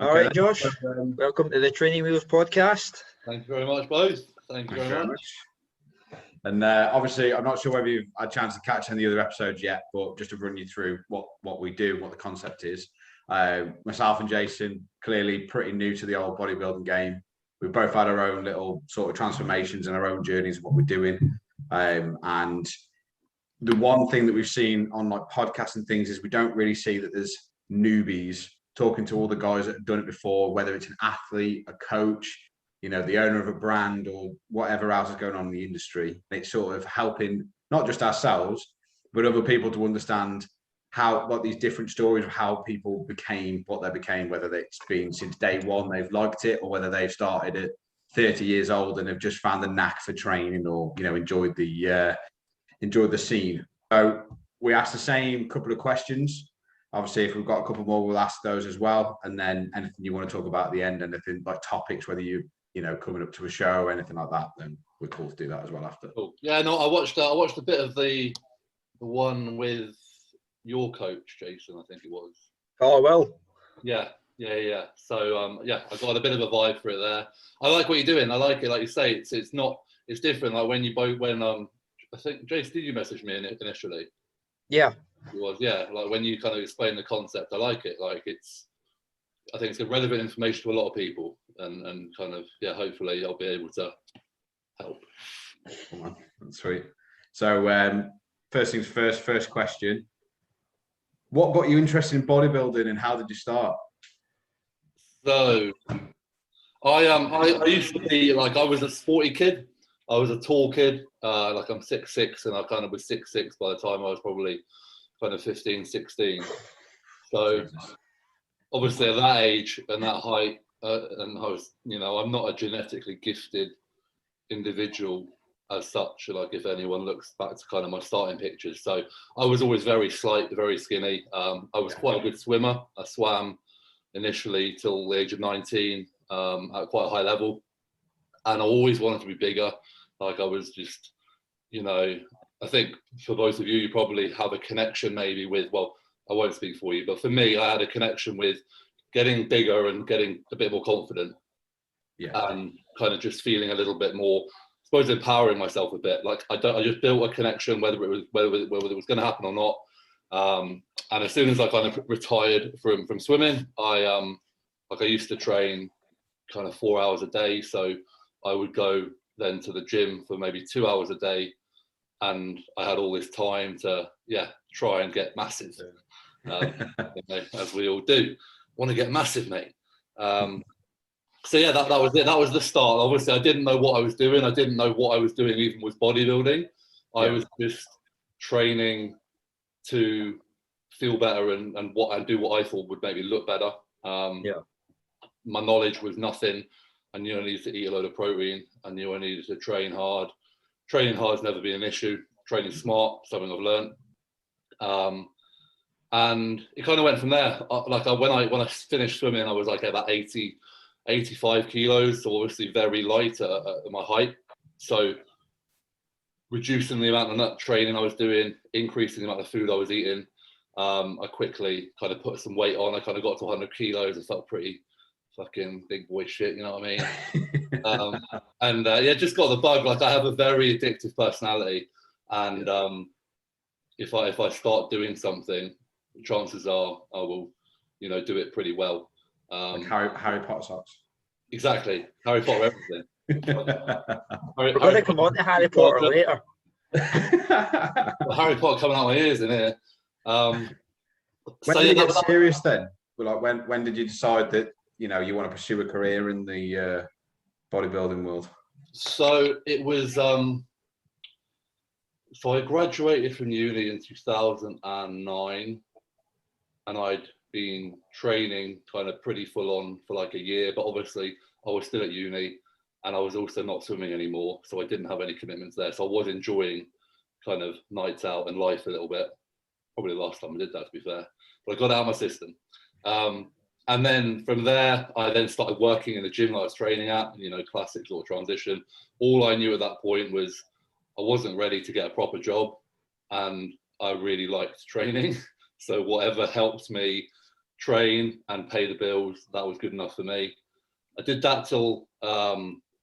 All Okay, right, Josh. Welcome to the Training Wheels podcast. Thank you very much, both. Thank you very much. And obviously, I'm not sure whether you've had a chance to catch any other episodes yet, but just to run you through what we do, what the concept is. Myself and Jason, clearly pretty new to the old bodybuilding game. We've both had our own little sort of transformations and our own journeys of what we're doing. And the one thing that we've seen on like podcasts and things is we don't really see that there's newbies talking to all the guys that have done it before, whether it's an athlete, a coach, you know, the owner of a brand or whatever else is going on in the industry. It's sort of helping not just ourselves, but other people to understand what these different stories of how people became what they became, whether it's been since day one, they've liked it, or whether they've started at 30 years old and have just found the knack for training or, you know, enjoyed the scene. So we asked the same couple of questions. Obviously, if we've got a couple more, we'll ask those as well. And then anything you want to talk about at the end, anything like topics, whether you know, coming up to a show or anything like that, then we're cool to do that as well after. Cool. Yeah, no, I watched a bit of the one with your coach, Jason, I think it was. Oh, well. Yeah. So, I got a bit of a vibe for it there. I like what you're doing. I like it. Like you say, it's different. Like when I think, Jason, did you message me initially? Yeah. It was, yeah. Like when you kind of explain the concept, I like it. Like I think it's relevant information to a lot of people, and kind of, yeah, hopefully I'll be able to help. Come on, that's sweet. So first things first question. What got you interested in bodybuilding and how did you start? So I used to be like, I was a sporty kid. I was a tall kid. Like I'm 6'6", and I kind of was 6'6" by the time I was probably kind of 15, 16. So obviously at that age and that height, and I was, you know, I'm not a genetically gifted individual as such. Like if anyone looks back to kind of my starting pictures, so I was always very slight, very skinny. I was quite a good swimmer. I swam initially till the age of 19 at quite a high level, and I always wanted to be bigger. Like I was just, you know, I think for both of you, you probably have a connection maybe with, well, I won't speak for you, but for me, I had a connection with getting bigger and getting a bit more confident. Yeah. And kind of just feeling a little bit more, I suppose, empowering myself a bit. Like I just built a connection, whether it was going to happen or not. And as soon as I kind of retired from swimming, I used to train kind of 4 hours a day. So I would go then to the gym for maybe 2 hours a day, and I had all this time to try and get massive. You know, as we all do, want to get massive, mate. So yeah, that was it. That was the start. Obviously, I didn't know what I was doing. I didn't know what I was doing even with bodybuilding. I was just training to feel better and do what I thought would make me look better. My knowledge was nothing. I knew I needed to eat a load of protein. I knew I needed to train hard. Training hard has never been an issue. Training smart, something I've learned. And it kind of went from there. When I finished swimming, I was like about 85 kilos, so obviously very light at my height. So reducing the amount of nut training I was doing, increasing the amount of food I was eating, I quickly kind of put some weight on. I kind of got to 100 kilos. I felt pretty fucking big boy shit, you know what I mean? Just got the bug. Like I have a very addictive personality, and if I start doing something, chances are I will, you know, do it pretty well. Like Harry Potter socks. Exactly, Harry Potter, everything. We're going to come on to Harry Potter later. Well, Harry Potter coming out my ears in here. When did you get serious then? Well, like when did you decide that, you know, you want to pursue a career in the bodybuilding world? So it was. So I graduated from uni in 2009, and I'd been training kind of pretty full on for like a year, but obviously I was still at uni and I was also not swimming anymore, so I didn't have any commitments there. So I was enjoying kind of nights out and life a little bit. Probably the last time I did that, to be fair, but I got out of my system. And then from there, I then started working in the gym that I was training at, you know, classic sort of transition. All I knew at that point was I wasn't ready to get a proper job, and I really liked training. So whatever helped me train and pay the bills. That was good enough for me. I did that till I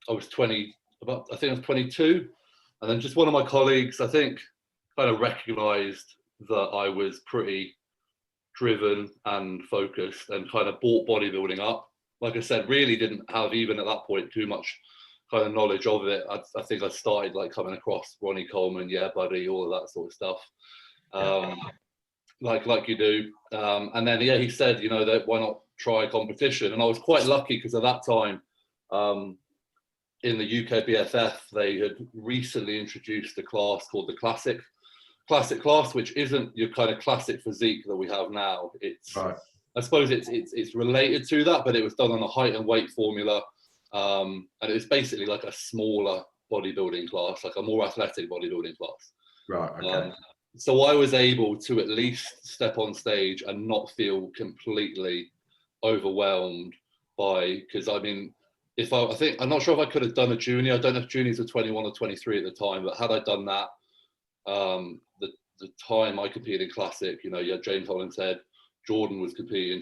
was 20, I think I was 22. And then just one of my colleagues, I think, kind of recognized that I was pretty driven and focused and kind of brought bodybuilding up. Like I said, really didn't have, even at that point, too much kind of knowledge of it. I think I started like coming across Ronnie Coleman, Yeah Buddy, all of that sort of stuff, like you do. And then he said, you know, that why not try competition? And I was quite lucky because at that time, in the UK BFF, they had recently introduced a class called the classic class, which isn't your kind of classic physique that we have now. It's right. I suppose it's related to that, but it was done on a height and weight formula. And it was basically like a smaller bodybuilding class, like a more athletic bodybuilding class. Right. Okay. So I was able to at least step on stage and not feel completely overwhelmed by, because I mean, I think, I'm not sure if I could have done a junior. I don't know if juniors were 21 or 23 at the time, but had I done that, the time I competed in classic, you know, you had James Hollinshead, Jordan Peters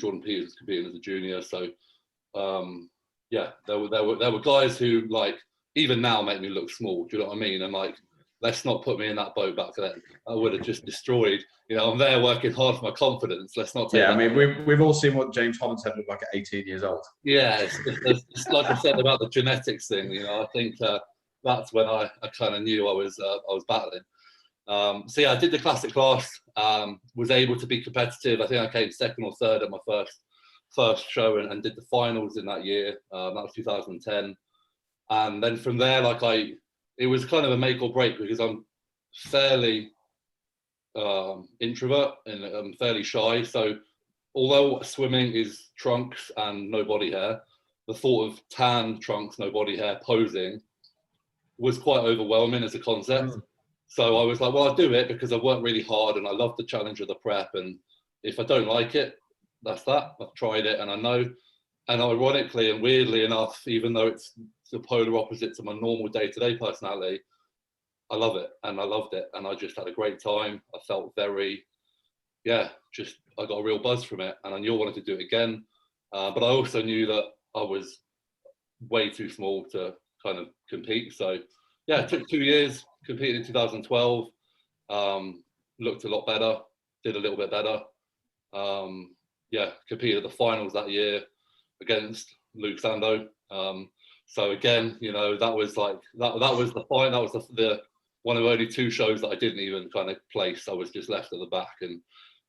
was competing as a junior. So yeah, there were guys who, like, even now make me look small. Do you know what I mean? And like, let's not put me in that boat back then. I would have just destroyed. You know, I'm there working hard for my confidence. Let's not take that. I mean, we've all seen what James Hollinshead looked like at 18 years old. Yeah, it's like I said about the genetics thing. You know, I think that's when I kind of knew I was battling. So yeah, I did the classic class. Was able to be competitive. I think I came second or third at my first show and did the finals in that year. That was 2010. And then from there, like it was kind of a make or break because I'm fairly introvert and I'm fairly shy. So although swimming is trunks and no body hair, the thought of tan trunks, no body hair posing was quite overwhelming as a concept. So I was like, well, I'll do it because I've worked really hard and I love the challenge of the prep. And if I don't like it, that's that. I've tried it and I know. And ironically and weirdly enough, even though it's the polar opposite to my normal day-to-day personality, I love it and I loved it. And I just had a great time. I felt very, I got a real buzz from it and I knew I wanted to do it again. But I also knew that I was way too small to kind of compete. So yeah, it took 2 years, competed in 2012, looked a lot better, did a little bit better. Competed at the finals that year against Luke Sando. So again, you know, that was like, that was the fight. That was the one of only 2 shows that I didn't even kind of place. I was just left at the back. And,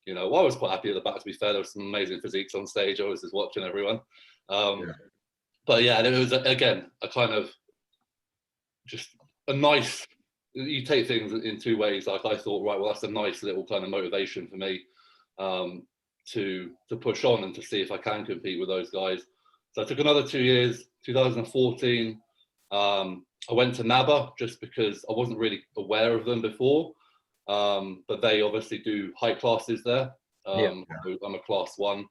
you know, I was quite happy at the back, to be fair. There was some amazing physiques on stage. I was just watching everyone. But yeah, it was, again, a kind of just a nice, you take things in 2 ways. Like I thought, right, well, that's a nice little kind of motivation for me to push on and to see if I can compete with those guys. So I took another 2 years, 2014. I went to NABA just because I wasn't really aware of them before, but they obviously do height classes there. I'm a class 1.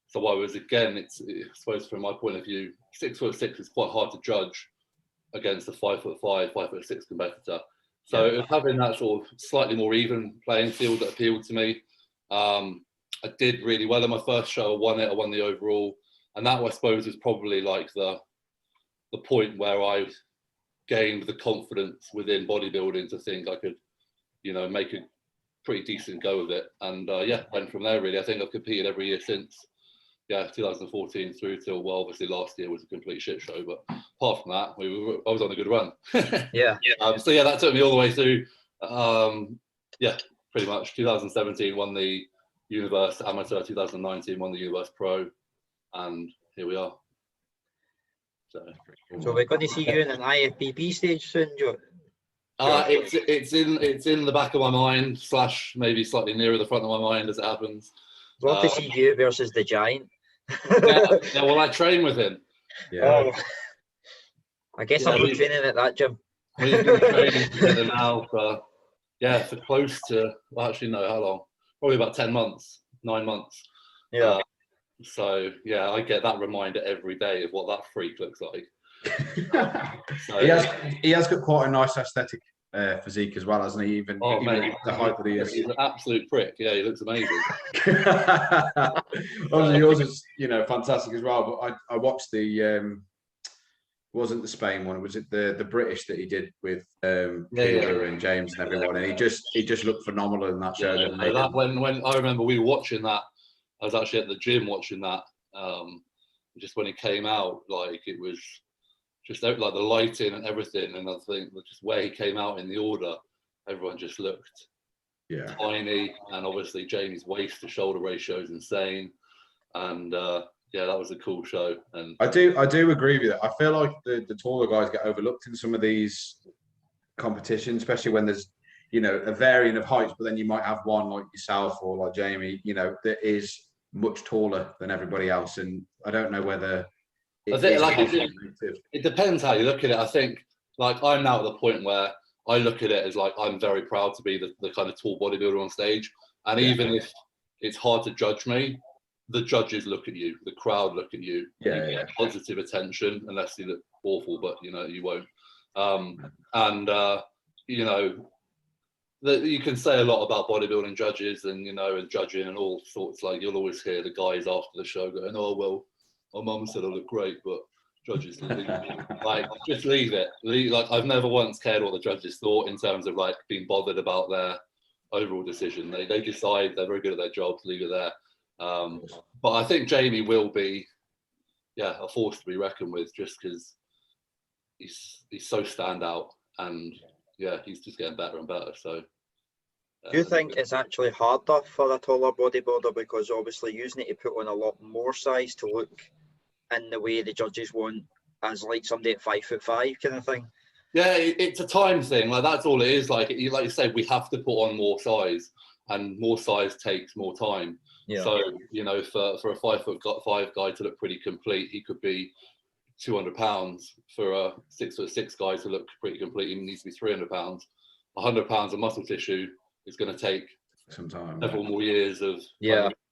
So I was, again, I suppose from my point of view, 6'6" is quite hard to judge against a 5'5", 5'6" competitor. So it was having that sort of slightly more even playing field that appealed to me. I did really well in my first show. I won it. I won the overall. And that, I suppose, was probably like the point where I gained the confidence within bodybuilding to think I could, you know, make a pretty decent go of it. And went from there, really. I think I've competed every year since, 2014 through till, well, obviously last year was a complete shit show. But apart from that, I was on a good run. That took me all the way through, pretty much. 2017 won the Universe Amateur, 2019 won the Universe Pro, and here we are. So we're going to see you in an IFBB stage soon, Joe. It's in the back of my mind / maybe slightly nearer the front of my mind as it happens. Love to see you versus the Giant. Well, I train with him. I guess I'm not training at that gym. We've been training together now for close to, well, actually no, how long? Probably about 10 months, 9 months. So I get that reminder every day of what that freak looks like. He has got quite a nice aesthetic. physique as well, hasn't he? Even mate, the height that he is. He's an absolute prick. Yeah, he looks amazing. Obviously, yours is fantastic as well. But I watched the wasn't the Spain one? Was it the British that he did with Keeler and James and everyone? And he just looked phenomenal in that show. When I remember we were watching that, I was actually at the gym watching that. Just when he came out, like it was just like the lighting and everything, and I think just where he came out in the order, everyone just looked tiny, and obviously Jamie's waist to shoulder ratio is insane, and that was a cool show. And I do agree with you. I feel like the taller guys get overlooked in some of these competitions, especially when there's a variant of heights, but then you might have one like yourself or like Jamie, that is much taller than everybody else, and I don't know whether it depends how you look at it. I think like I'm now at the point where I look at it as like I'm very proud to be the kind of tall bodybuilder on stage, and even if it's hard to judge me, the judges look at you, the crowd look at you, you get positive attention, unless you look awful, but you won't. You can say a lot about bodybuilding judges and and judging and all sorts. Like you'll always hear the guys after the show going, "Oh well, my mum said I look great, but judges like just leave it." Like I've never once cared what the judges thought in terms of like being bothered about their overall decision. They decide, they're very good at their jobs, leave it there. But I think Jamie will be, a force to be reckoned with, just because he's so standout, and he's just getting better and better. So, do you think it's actually harder for a taller bodybuilder, because obviously you need to put on a lot more size to look in the way the judges want, as like somebody at 5'5" kind of thing? Yeah, it's a time thing. Like that's all it is. Like you say, we have to put on more size, and more size takes more time. Yeah. So for a 5'5" guy to look pretty complete, he could be 200 pounds. For a 6'6" guy to look pretty complete, he needs to be 300 pounds. 100 pounds of muscle tissue is going to take some time, several more years of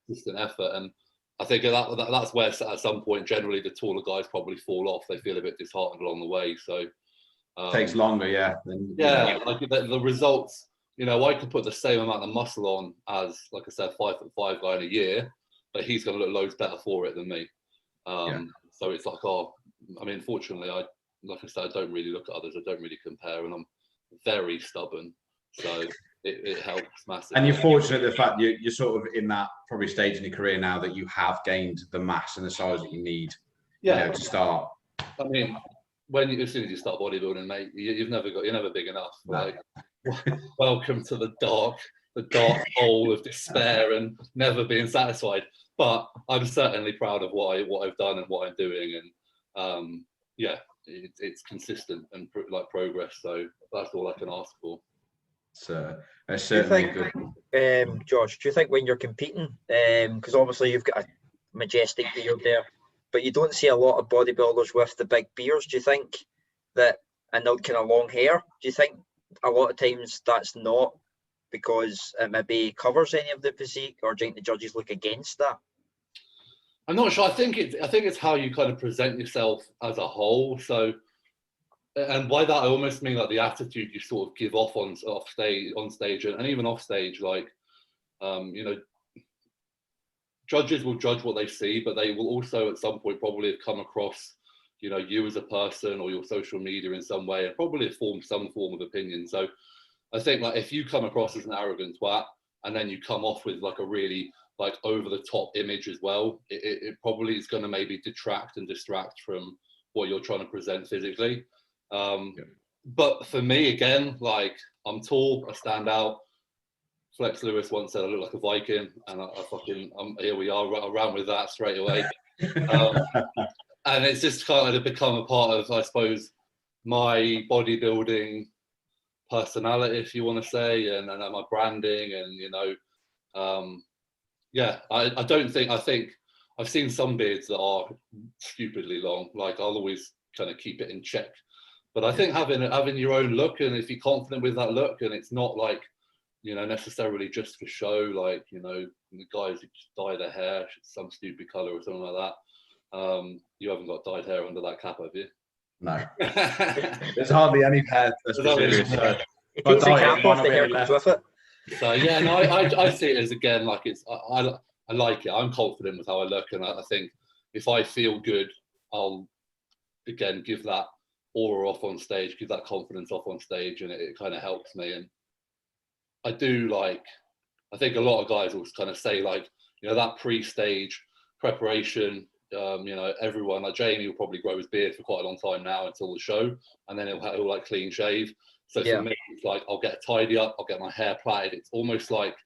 consistent effort. And I think that's where at some point generally the taller guys probably fall off. They feel a bit disheartened along the way. So takes longer, like the results. I could put the same amount of muscle on as, like I said, 5'5" guy in a year, but he's going to look loads better for it than me. So it's like, fortunately, like I said, I don't really look at others. I don't really compare, and I'm very stubborn. So it helps massively. And you're fortunate the fact you're sort of in that probably stage in your career now that you have gained the mass and the size that you need, to start. I mean, as soon as you start bodybuilding, mate, you're never big enough. No. Like, welcome to the dark hole of despair and never being satisfied. But I'm certainly proud of what I've done and what I'm doing, and it's consistent and like progress. So that's all I can ask for. So it's certainly good. Josh, do you think when you're competing, because obviously you've got a majestic beard there, but you don't see a lot of bodybuilders with the big beards, do you think that, and the kind of long hair, do you think a lot of times that's not because it maybe covers any of the physique, or do you think the judges look against that? I'm not sure. I think it's how you kind of present yourself as a whole. So, and by that I almost mean like the attitude you sort of give off on stage, and even off stage. Like, judges will judge what they see, but they will also at some point probably have come across, you as a person or your social media in some way, and probably have formed some form of opinion. So I think like if you come across as an arrogant twat, and then you come off with like a really like over the top image as well, it probably is going to maybe detract and distract from what you're trying to present physically. But for me, again, like I'm tall, I stand out. Flex Lewis once said I look like a Viking, and here we are, around with that straight away. And it's just kind of become a part of, I suppose, my bodybuilding personality, if you want to say, and my branding, and I think I've seen some beards that are stupidly long. Like I'll always kind of keep it in check. But I think having your own look, and if you're confident with that look, and it's not like, necessarily just for show, like, the guys who just dye their hair some stupid color or something like that. You haven't got dyed hair under that cap, have you? No. There's hardly any hair. It takes the diet cap might off, not the be hair any comes left. with it. So yeah, no, I see it as, again, like I like it. I'm confident with how I look, and I think if I feel good, I'll again give that aura off on stage, give that confidence off on stage, and it kind of helps me. And I do like, I think a lot of guys will kind of say, like, you know, that pre-stage preparation, you know, everyone, like Jamie will probably grow his beard for quite a long time now until the show, and then he'll like clean shave. So for me, it's like, I'll get a tidy up, I'll get my hair plaited. It's almost like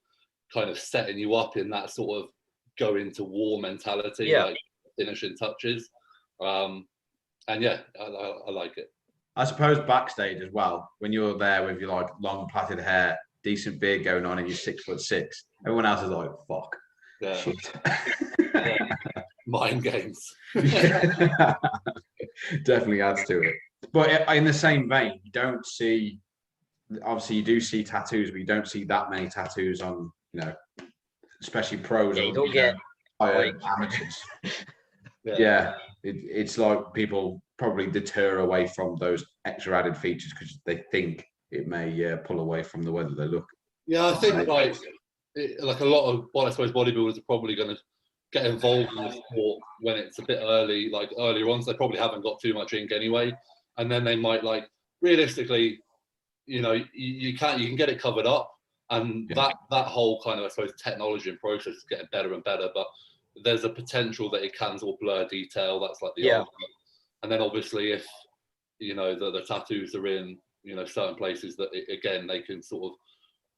kind of setting you up in that sort of go into war mentality, like finishing touches. And yeah, I like it. I suppose backstage as well, when you're there with your like long plaited hair, decent beard going on, and you're 6'6", everyone else is like, fuck. Yeah. Shit. Yeah. Mind games. Definitely adds to it. But in the same vein, you don't see, obviously you do see tattoos, but you don't see that many tattoos on, you know, especially pros or you don't get like amateurs. It's like people probably deter away from those extra added features because they think it may pull away from the way that they look. Yeah, I think like a lot of, well, I suppose bodybuilders are probably going to get involved in the sport when it's a bit early, like earlier on, so they probably haven't got too much ink anyway, and then they might, like, realistically, you know, you can get it covered up, and that whole kind of, I suppose, technology and process is getting better and better, but there's a potential that it can sort of blur detail. That's like the argument. And then obviously if, you know, the tattoos are in, you know, certain places that again they can sort of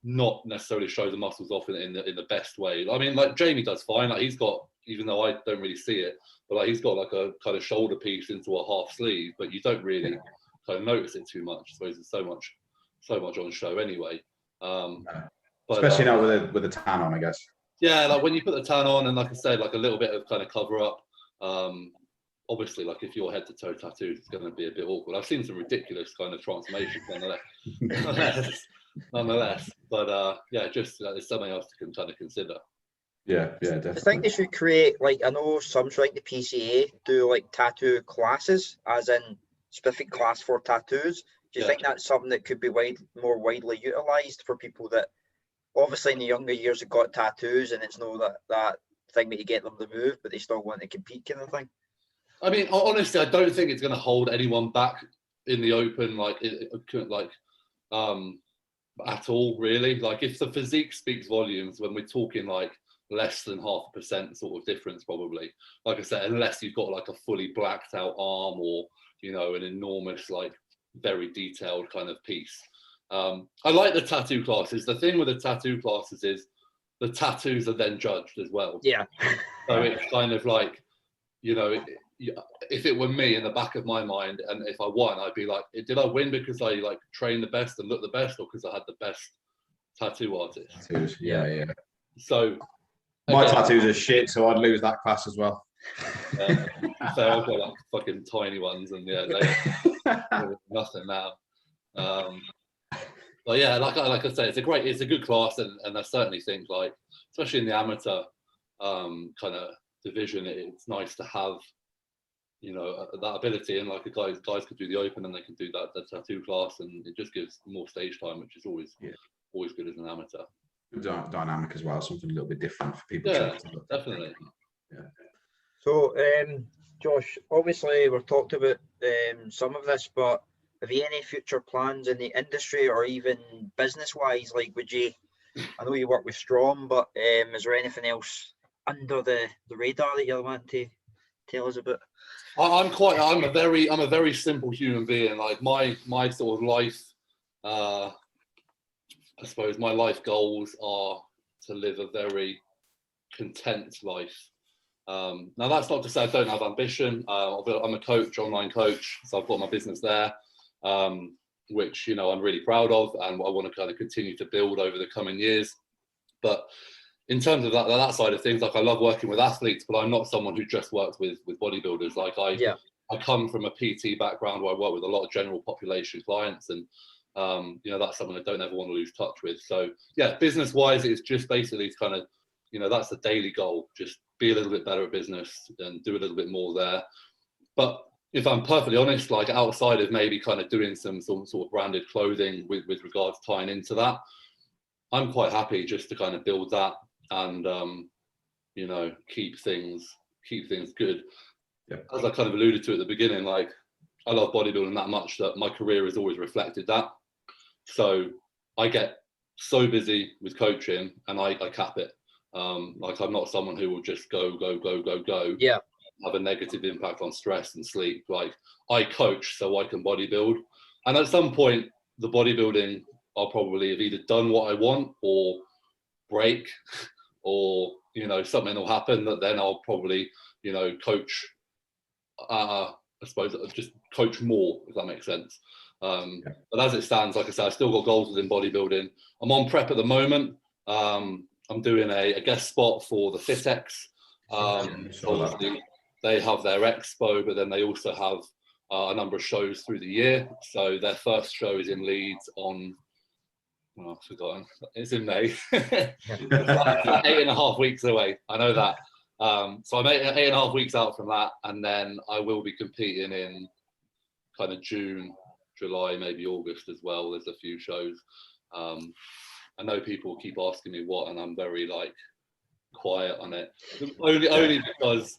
not necessarily show the muscles off in the best way. I mean, like Jamie does fine. Like he's got, even though I don't really see it, but like he's got like a kind of shoulder piece into a half sleeve, but you don't really kind of notice it too much. I suppose there's so much on show anyway. But, especially now with a tan on, I guess. Yeah, like when you put the tan on, and like I said, like a little bit of kind of cover up. Obviously, like if you're head to toe tattoos, it's going to be a bit awkward. I've seen some ridiculous kind of transformations nonetheless. But yeah, just it's something else to kind of consider. Yeah, definitely. I think they should create, like, I know some, like the PCA do like tattoo classes, as in specific class for tattoos. Do you think that's something that could be more widely utilised for people that obviously in the younger years have got tattoos, and it's no that thing that you get them to move, but they still want to compete, kind of thing? I mean, honestly, I don't think it's going to hold anyone back in the open, like at all, really. Like if the physique speaks volumes, when we're talking like less than 0.5% sort of difference, probably. Like I said, unless you've got like a fully blacked out arm or, you know, an enormous, like very detailed kind of piece. I like the tattoo classes. The thing with the tattoo classes is the tattoos are then judged as well. Yeah. So it's kind of like, you know, if it were me in the back of my mind, and if I won, I'd be like, did I win because I like trained the best and looked the best, or because I had the best tattoo artist? Tattoos, yeah. So my tattoos are shit, so I'd lose that class as well. So I've got like fucking tiny ones, and yeah, they're nothing now. But yeah, like I say, it's a good class, and I certainly think, like, especially in the amateur kind of division, it's nice to have, you know, that ability, and like guys could do the open and they can do that tattoo class, and it just gives more stage time, which is always good as an amateur. Dynamic as well, something a little bit different for people. Yeah, definitely. Yeah. So, Josh, obviously we've talked about some of this, but have you any future plans in the industry or even business-wise? Like, would you? I know you work with Strom, but is there anything else under the radar that you want to tell us about? I'm a very simple human being. Like my sort of life, I suppose my life goals are to live a very content life. Now that's not to say I don't have ambition. I'm a coach, online coach, so I've got my business there, which, you know, I'm really proud of, and I want to kind of continue to build over the coming years. But in terms of that side of things, like I love working with athletes, but I'm not someone who just works with bodybuilders. Like I come from a PT background where I work with a lot of general population clients, and you know, that's something I don't ever want to lose touch with. So yeah, business wise, it's just basically kind of, you know, that's the daily goal, just be a little bit better at business and do a little bit more there. But if I'm perfectly honest, like outside of maybe kind of doing some sort of branded clothing with regards tying into that, I'm quite happy just to kind of build that and you know, keep things good. Yeah. As I kind of alluded to at the beginning, like I love bodybuilding that much that my career has always reflected that. So I get so busy with coaching and I cap it. Like I'm not someone who will just go. Yeah. Have a negative impact on stress and sleep. Like I coach so I can bodybuild. And at some point, the bodybuilding, I'll probably have either done what I want or break, or, you know, something will happen that then I'll probably, you know, coach, I suppose just coach more, if that makes sense. But as it stands, like I said, I've still got goals within bodybuilding. I'm on prep at the moment. I'm doing a guest spot for the FitX. Obviously, they have their expo, but then they also have a number of shows through the year. So their first show is in Leeds on, oh, I've forgotten. It's in May. It's like 8.5 weeks away. I know that. So I'm 8.5 weeks out from that, and then I will be competing in kind of June, July, maybe August as well. There's a few shows. I know people keep asking me what, and I'm very like quiet on it. Only because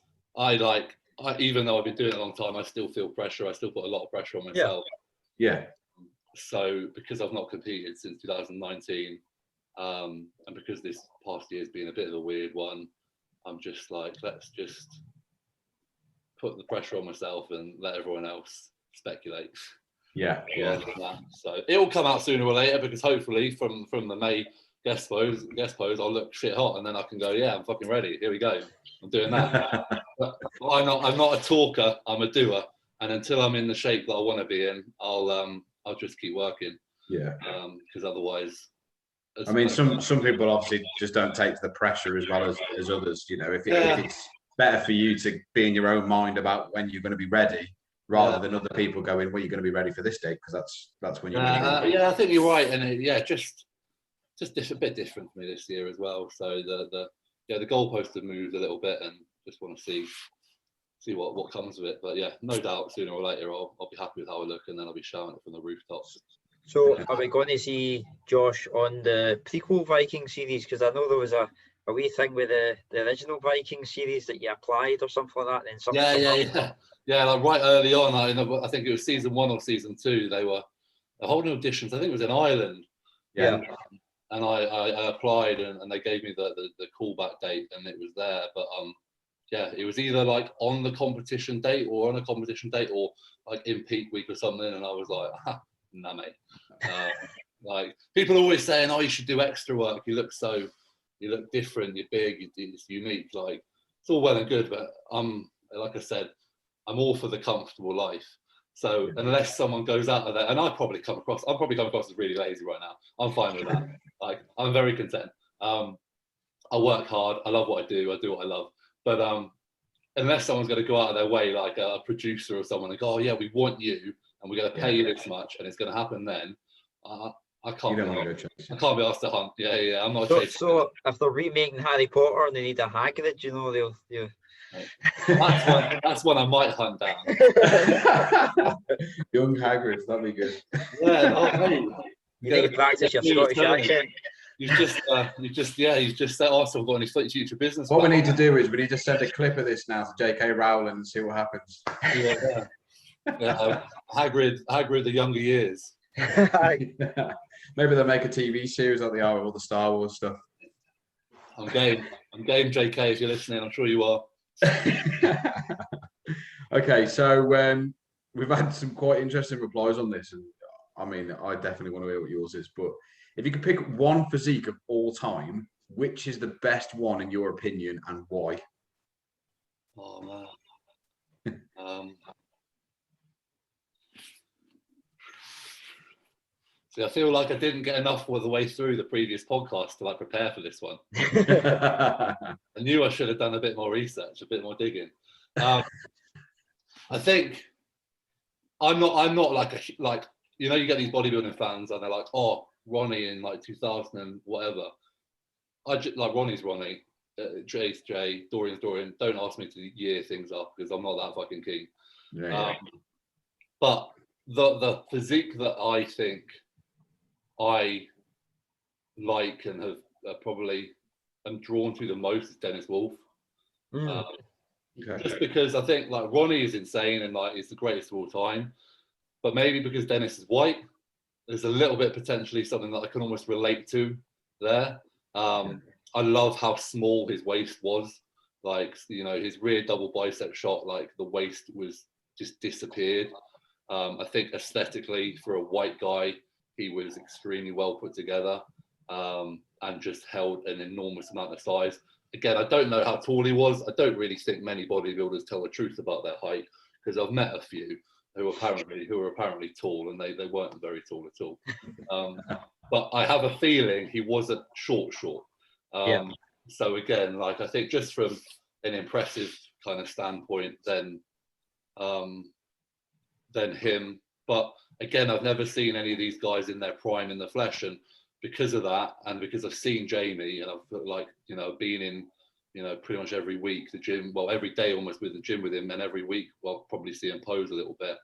even though I've been doing it a long time, I still feel pressure. I still put a lot of pressure on myself. Yeah. So because I've not competed since 2019, and because this past year's been a bit of a weird one, I'm just like, let's just put the pressure on myself and let everyone else speculate. Yeah. So it will come out sooner or later, because hopefully from the May guest pose, I'll look shit hot, and then I can go, yeah, I'm fucking ready. Here we go. I'm doing that. But I'm not a talker. I'm a doer. And until I'm in the shape that I want to be in, I'll just keep working. Yeah. Because otherwise, I mean, some people obviously just don't take the pressure as well as others. You know, if it's better for you to be in your own mind about when you're going to be ready, rather than other people going, well, you're going to be ready for this date, because that's when you're really going to be. Yeah, I think you're right, and just a bit different for me this year as well. So the goalposts have moved a little bit, and just want to see what comes of it. But yeah, no doubt sooner or later I'll be happy with how I look, and then I'll be shouting it from the rooftops. So are we going to see Josh on the prequel Viking series? Because I know there was a wee thing with the original Viking series that you applied or something like that. Then something Like right early on, I think it was season 1 or season 2. They were holding auditions. I think it was in Ireland. Yeah. And I applied, and they gave me the callback date, and it was there. But it was either like on the competition date or on a competition date, or like in peak week or something. And I was like, nah, mate. Like people are always saying, oh, you should do extra work. You look different. You're big. It's unique. Like it's all well and good, but like I said, I'm all for the comfortable life. So unless someone goes out of there, and I'm probably come across as really lazy right now. I'm fine with that. Like I'm very content. I work hard. I love what I do. I do what I love. But unless someone's going to go out of their way, like a producer or someone, and go, oh yeah, we want you, and we're going to pay you this much, and it's going to happen then. I can't. I can't be asked to hunt. Yeah. I'm not. So if they're remaking Harry Potter and they need a Hagrid, you know, they'll. That's one I might hunt down. Young Hagrid, that'd be good. Yeah, you need to practice your Scottish accent. You've just said, oh, so I've got any future business. What we need to do is we need to send a clip of this now to J.K. Rowling and see what happens. Hagrid, the younger years. Maybe they'll make a TV series like they are with all the Star Wars stuff. I'm game, JK, if you're listening. I'm sure you are. Okay, so we've had some quite interesting replies on this, and I mean, I definitely want to hear what yours is. But if you could pick one physique of all time, which is the best one in your opinion, and why? Oh man. See, I feel like I didn't get enough of the way through the previous podcast to like prepare for this one. I knew I should have done a bit more research, a bit more digging. I think I'm not like you know, you get these bodybuilding fans and they're like, oh, Ronnie in like 2000 and whatever. I just like Ronnie's Ronnie, Jay's Jay, Dorian's Dorian. Don't ask me to year things up because I'm not that fucking keen. But the physique that I think I like and have probably am drawn to the most is Dennis Wolf. Just because I think like Ronnie is insane and like he's the greatest of all time, but maybe because Dennis is white, there's a little bit potentially something that I can almost relate to there. I love how small his waist was. Like, you know, his rear double bicep shot, like the waist was just disappeared. I think aesthetically for a white guy, he was extremely well put together and just held an enormous amount of size. Again, I don't know how tall he was. I don't really think many bodybuilders tell the truth about their height because I've met a few who are apparently tall and they weren't very tall at all. But I have a feeling he wasn't short. So again, like I think just from an impressive kind of standpoint, then him. But again, I've never seen any of these guys in their prime in the flesh, and because of that, and because I've seen Jamie, and I've like, you know, been in, you know, pretty much every week the gym, well, every day almost with the gym with him, and every week I'll probably see him pose a little bit.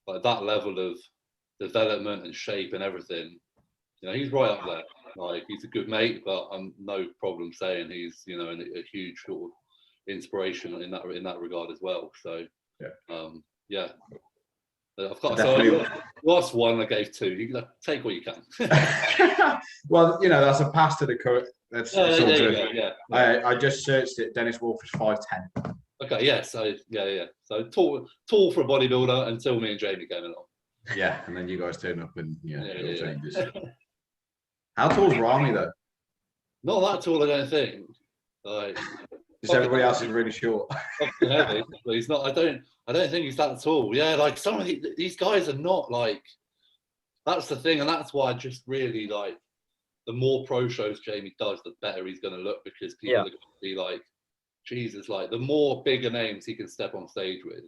Like that level of development and shape and everything, you know, he's right up there. Like he's a good mate, but I'm no problem saying he's, you know, a huge sort of inspiration in that regard as well. So yeah. I've got last one I gave 2. You can take what you can. Well, you know, that's a pass to the current. That's all good. Yeah. I just searched it. Dennis Wolf is 5'10". Okay, yeah. So So tall for a bodybuilder until me and Jamie came along. Yeah, and then you guys turn up and it all changes. How tall's Rami though? Not that tall, I don't think. Like, just everybody else is really short. Heavy, but he's not. I don't think he's that tall. Yeah, like some of these guys are not like. That's the thing, and that's why I just really like. The more pro shows Jamie does, the better he's going to look because people are going to be like, Jesus, like the more bigger names he can step on stage with,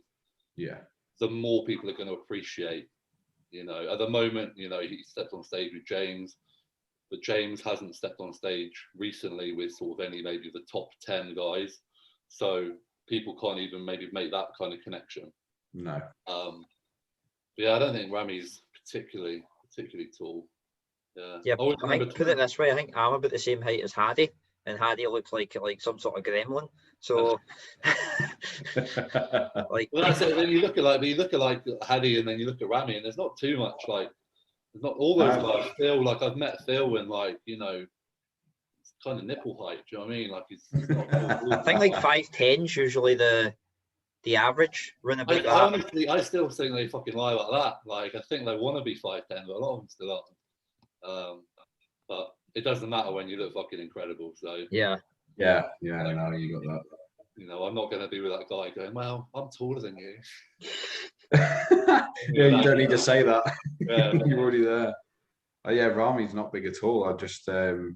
the more people are going to appreciate. You know, at the moment, you know, he stepped on stage with James, but James hasn't stepped on stage recently with sort of any maybe the top 10 guys. So people can't even maybe make that kind of connection. No. Yeah, I don't think Rami's particularly tall. Yeah, I think, put it this way, I think I'm about the same height as Hadi, and Hadi looks like some sort of gremlin. So, like, well, that's it. Then you look at like Hadi, and then you look at Rami, and there's not too much like. There's not all those guys. Phil, like I've met Phil, and like you know, it's kind of nipple height. Do you know what I mean? Like he's not I think like 5'10" is usually the average. Run about that. Honestly, I still think they fucking lie about that. Like I think they want to be 5'10", but a lot of them still aren't. But it doesn't matter when you look fucking incredible. So yeah, no, you got that. You know, I'm not going to be with that guy going, well, I'm taller than you. You don't need to say that. Yeah. You're already there. Yeah, Rami's not big at all. I just sorry,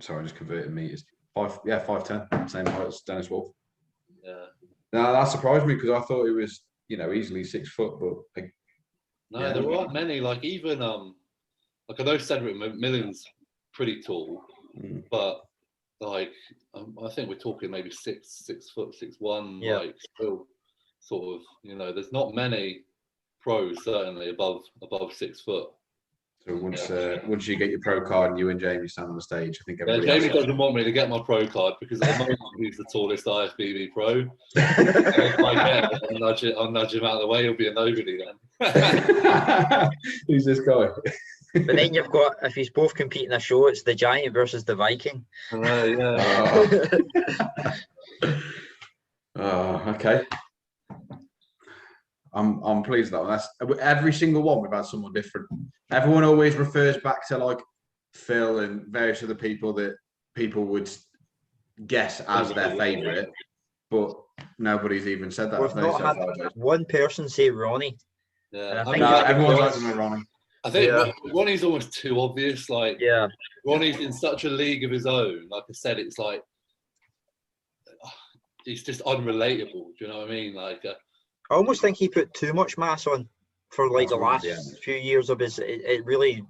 I just converted meters. 5'10", same height as Dennis Wolf. Yeah. No, that surprised me because I thought it was, you know, easily 6 foot, but there aren't many. Like even like I know Cedric Millen's pretty tall, but like I think we're talking maybe 6 foot, 6'1", like still sort of, you know, there's not many pros certainly above 6 foot. So once you get your pro card and you and Jamie stand on the stage, I think everybody Jamie doesn't want me to get my pro card because at the moment he's the tallest IFBB pro. I'll nudge him out of the way. He'll be a nobody then. Who's this guy? But then you've got, if he's both competing a show, it's the Giant versus the Viking. Okay. I'm pleased with that one. That's every single one we've had someone different. Everyone always refers back to like Phil and various other people that people would guess as their favourite, but nobody's even said that. We've not had one person say Ronnie. Yeah, I think everyone's like to know Ronnie. I think Ronnie's almost too obvious. Like, Ronnie's in such a league of his own. Like I said, it's like he's just unrelatable. Do you know what I mean? Like, I almost think he put too much mass on for like the last few years of his. It really.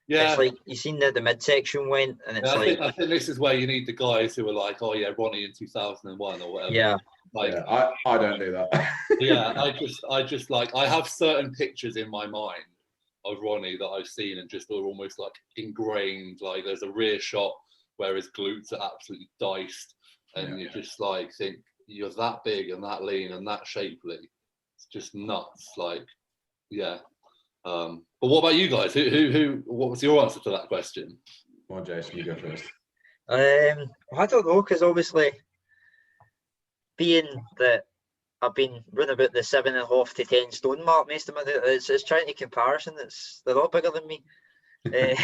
Yeah. It's like you seen that the midsection went, and it's I think this is where you need the guys who are like, oh yeah, Ronnie in 2001 or whatever. Yeah. Like, yeah, I don't do that. yeah, I just like, I have certain pictures in my mind of Ronnie that I've seen and just are almost like ingrained. Like there's a rear shot where his glutes are absolutely diced, and you just like think you're that big and that lean and that shapely. It's just nuts. Like, yeah. But what about you guys? What was your answer to that question? Come on, Jason, you go first. I don't know, because obviously, being that I've been running about the 7.5 to 10 stone mark most of my day, it's trying to comparison. They're all bigger than me. Yeah,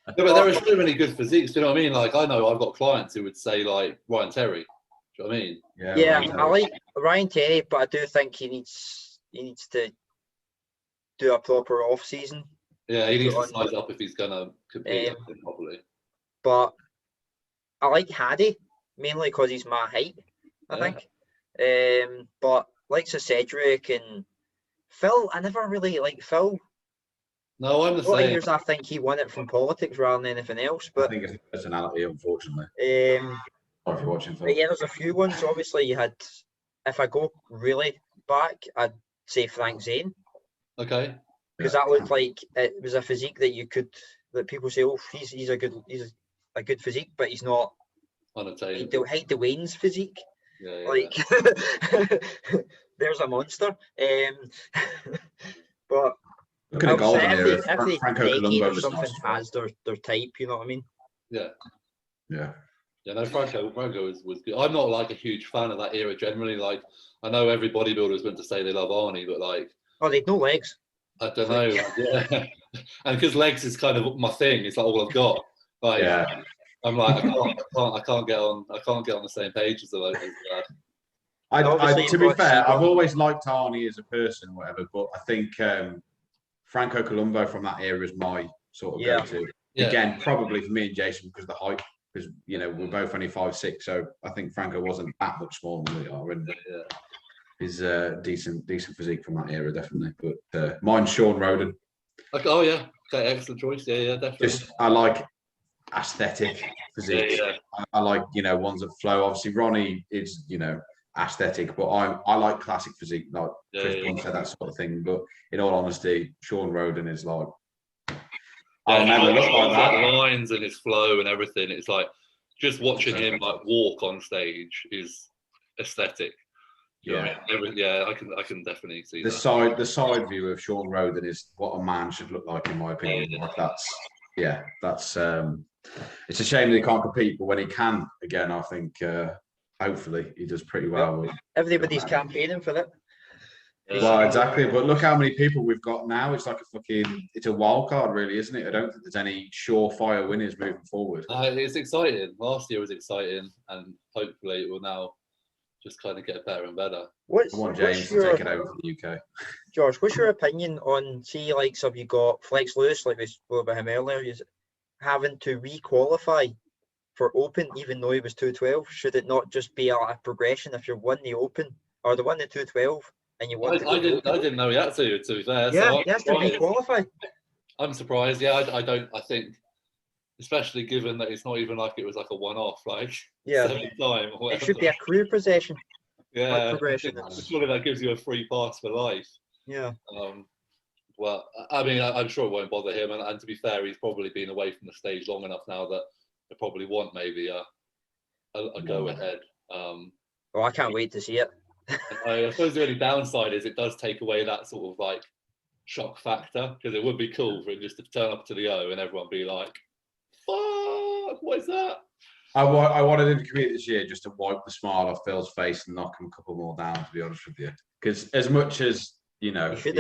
but there are so many good physiques. Do you know what I mean? Like, I know I've got clients who would say like Ryan Terry. Do you know what I mean? Yeah, I like Ryan Terry, but I do think he needs to do a proper off season. Yeah, he needs to size up if he's gonna compete properly. But I like Haddy mainly because he's my height, I think. But like Cedric and Phil, I never really liked Phil. No, I'm the A lot of same. years I think he won it from politics rather than anything else. But I think it's personality, unfortunately. Sorry if you're watching, Phil. But yeah, there's a few ones. Obviously, you had. If I go really back, I'd say Frank Zane. Okay. Because that looked like it was a physique that people say, oh, he's a good physique, but he's not. Unattainable. Height Dwayne's physique. Yeah. Like, there's a monster. But looking at golden era, every Franco decade Colombo or was something nice. has their type. You know what I mean? Yeah. Yeah. Yeah, no, Franco was good. I'm not like a huge fan of that era generally. Like, I know every bodybuilder is meant to say they love Arnie, but like, they've no legs. I don't know. Yeah, and because legs is kind of my thing. It's like all I've got. Like, yeah. I'm like, I can't get on the same page as the to be fair, I've always liked Arnie as a person, or whatever. But I think Franco Colombo from that era is my sort of go-to. Yeah. Again, probably for me and Jason because of the height. Because we're both only 5'6", so I think Franco wasn't that much smaller than we are, and is decent physique from that era, definitely. But mine's Sean Roden. Okay, oh yeah, okay, excellent choice. Yeah, definitely. I like aesthetic physique. Yeah. I like ones that flow. Obviously, Ronnie is aesthetic, but I like classic physique, like Chris Blunt said, that sort of thing. But in all honesty, Sean Roden is like. I'll never look like that. Lines and his flow and everything. It's like just watching him like walk on stage is aesthetic. Yeah, I can definitely see the that. The side view of Sean Roden is what a man should look like, in my opinion. Like that's it's a shame that he can't compete, but when he can again, I think hopefully he does pretty well. Everybody's campaigning for that. Well, exactly, but look how many people we've got now. It's like it's a wild card, really, isn't it? I don't think there's any surefire winners moving forward. It's exciting. Last year was exciting, and hopefully it will now just kind of get better and better. I want James to take it over for the UK. Josh, what's your opinion on, see, like, so you got Flex Lewis, like we spoke about him earlier, he's having to re-qualify for Open even though he was 212? Should it not just be a progression if you won the Open or the won the 212? And you want I didn't know he had to be fair. Yeah, so he has to re-qualify. I'm surprised. Yeah, I think, especially given that it's not even like it was like a one-off, like every time. Or it should be a career possession. Yeah, progression. Surely that gives you a free pass for life. Yeah. Well, I mean, I'm sure it won't bother him. And to be fair, he's probably been away from the stage long enough now that they probably want maybe a go ahead. I can't wait to see it. I suppose the only downside is it does take away that sort of like shock factor, because it would be cool for him just to turn up to the O and everyone be like, "Fuck, what is that?" I wanted him to compete this year just to wipe the smile off Phil's face and knock him a couple more down, to be honest with you. Because as much as he should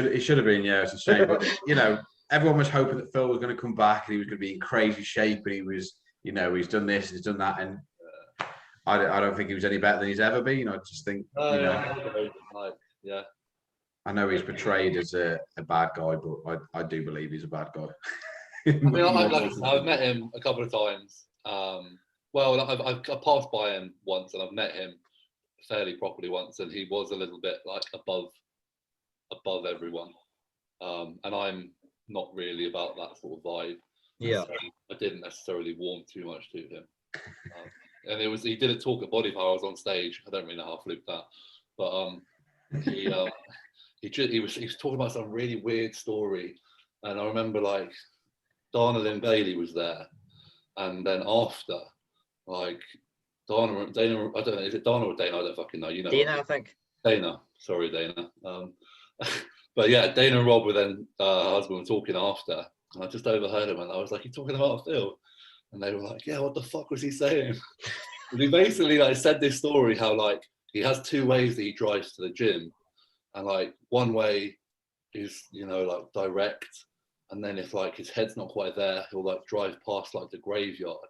have been. Yeah, it's a shame. But everyone was hoping that Phil was going to come back and he was going to be in crazy shape, and he was, he's done this, he's done that, and I don't think he was any better than he's ever been. I just think, yeah. I know he's portrayed as a bad guy, but I do believe he's a bad guy. I mean, I've met him a couple of times. I've passed by him once, and I've met him fairly properly once, and he was a little bit like above everyone. And I'm not really about that sort of vibe. Yeah. So I didn't necessarily warm too much to him. and he did a talk at Body Power. I was on stage. I don't really know how I flew that, but he was talking about some really weird story, and I remember like Dana Bailey was there, and then after, like Dana, I don't know, is it Dana or Dana? I don't fucking know. You know, Dana, I think. Dana, sorry, Dana. But yeah, Dana and Rob were then her husband were talking after, and I just overheard him, and I was like, "You talking about Phil?" And they were like, "Yeah, what the fuck was he saying?" And he basically like said this story how like he has two ways that he drives to the gym, and like one way is, you know, like direct, and then if like his head's not quite there, he'll like drive past like the graveyard,